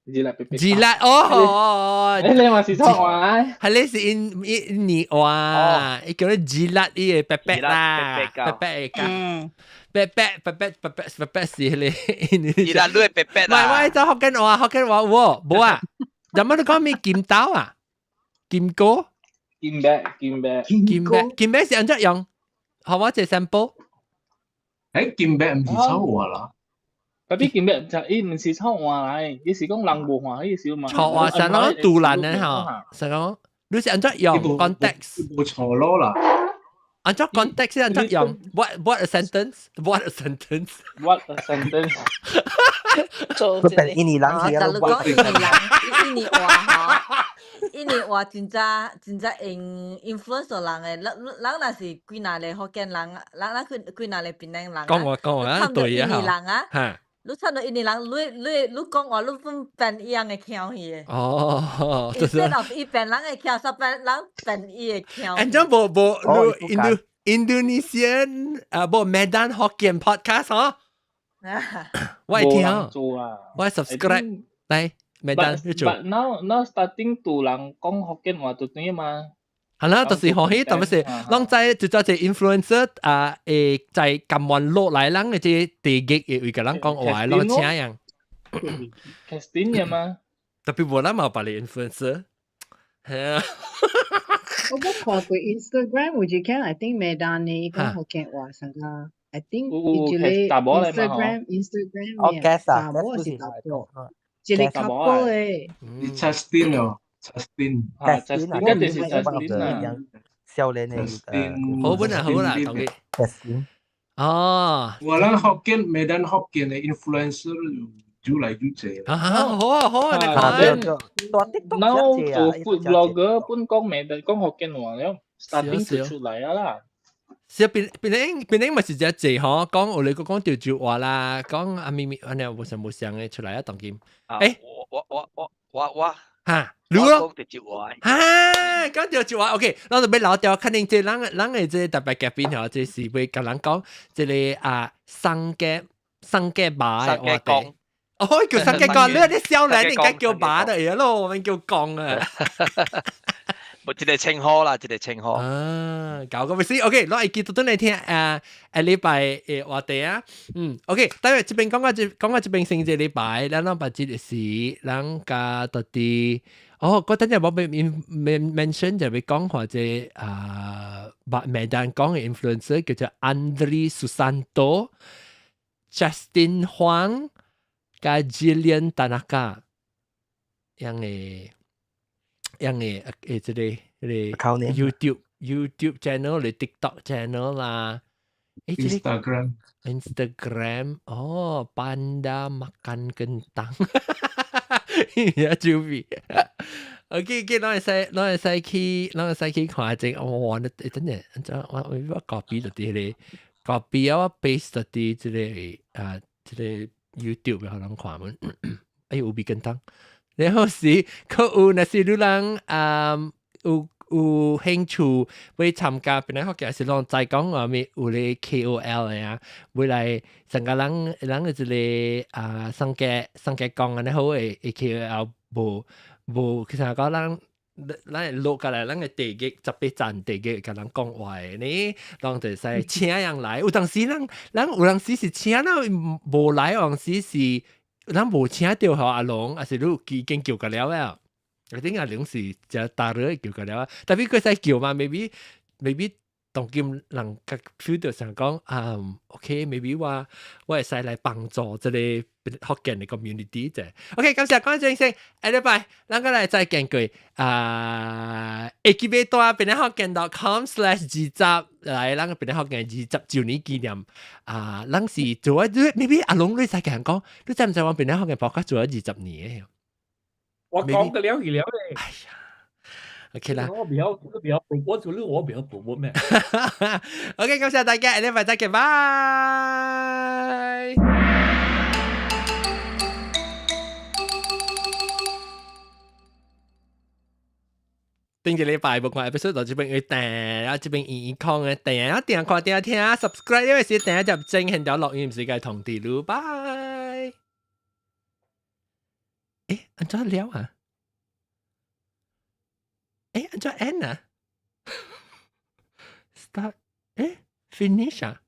Jilat哦，你話是錯話？係你是印尼話，伊叫你 jilat 伊個白白啦，白白嘅，白白是你。jilat 你係白白啦。唔係，我做福建話喎，冇啊，有乜你講咩劍刀啊？劍哥？劍白是按怎用？好，我借 sample。劍白唔是臭話啦。嗰啲劍白就伊唔是臭話嚟，伊是講人無歡喜少嘛。臭話成講杜蘭嘅嚇，成講你是按怎用 context？冇錯咯啦。按照 context 按怎用 ？What a sentence？ What a sentence？ What a sentence？ 佢เป็น印尼人嚟嘅。就講印尼話嚇，印尼話真用 influence 人嘅，人若是幾哪嚟福建人，人幾哪嚟檳城人。講我啊，對啊。印尼人啊。嚇。你睇到印尼人，你講話你分變一樣嘅腔去。哦，就是。Instead of 伊變人嘅腔，十變人變伊嘅腔。咁樣冇Indonesian 冇 Medan Hokkien podcast 嗬？我係聽，我係 subscribe 嚟 Medan 去做。But now starting 度人講福建話就對嘛。係啦，就是可以，特別是啷在就做隻 influencer 在咁網絡嚟啷嘅啲地極嘅會個人講話啷請人。casting 嘅嘛。特別冇啦嘛，把你 influencer。係啊。我覺得過 Instagram 會住 can I think Medan 呢講福建話成啦。I think 住你 Instagram 我 guess 啊，我是打波，住你 couple 誒。你 Justin 哦。Justin， 一定是 Justin 啊，少年嘅好本啊，好啦，同意。哦，我諗Medan Hokkien 嘅 influencer 越嚟越濟啦。好啊，你講。Now 做 food blogger 本講Medan 講福建話了 ，starting 就出嚟啦。是變咪是只字嗬，講我哋講條句話啦，講阿咪咪，我哋冇上嘅出嚟啊，當劍。誒，我。嚇，你咯，嚇，講條句話 ，OK， 咱就要留掉，肯定即係咱嘅即特別嘅邊嗬，即是會甲人講，即係生嘅馬嘅話題。哦，叫生嘅講，你啲少年應該叫馬的嘢咯，我們叫講啊。我一個稱號啦，一個稱號。啊，搞個咩事 ？OK， 攞嚟記到你聽禮拜嘅話題啊。OK， 等下這邊講個這邊星期禮拜，咱把這個事，咱加到啲。嗰等陣我俾 mention 就俾講或者Medan 講嘅 influencer 叫做 Andri Susanto、Justin Huang 加 Jillian Tanaka， 樣嘅。yang YouTube channel 嚟 TikTok channel 啦，Instagram 哦 Panda makan kentang 呀 Juby OK 攞嚟使去看下哇你真係我 copy 到啲咧 copy 我 paste 到啲即係YouTube 可能看們有比kentang然後是佢有那些女人有興趣會參加，邊個學嘅是啷在講話咩？有咧 KOL 嘅啊，會嚟成個人嘅一個上嘅講嘅好嘅 KOL 無其實講咱錄過來，咱嘅地極特別賺地極嘅人講話嘅呢，啷就係請人來，有當時咱有當時是請人無來，有當時是。咱無請到嗬阿龍，還是你已經叫過了啊？我think阿龍是只大佬叫過了啊，但係佢使叫嘛 ？maybe 當今人個 feel 到想講OK，maybe 我會使來幫助這裡福建嘅 community 啫。OK，感謝觀眾先，下禮拜咱個來再見佢會記得到邊啲福建.com/20來，咱個邊啲福建20周年紀念咱是做咗 maybe 阿龍你使講講，你知唔知我邊啲福建podcast做咗20年嘅？我講得了咧。哎呀。OK 啦，我比較 promote 咗呢，我比較 promote 咩？OK， 感謝大家，下禮拜再見，拜。頂一禮拜無看 episode 到這邊去訂，然後這邊健康嘅訂，然後訂看訂聽 subscribe， 因為是訂就正現條錄音唔是該通知你，拜。誒，安怎了啊？安怎 end 啊？Start finish 啊？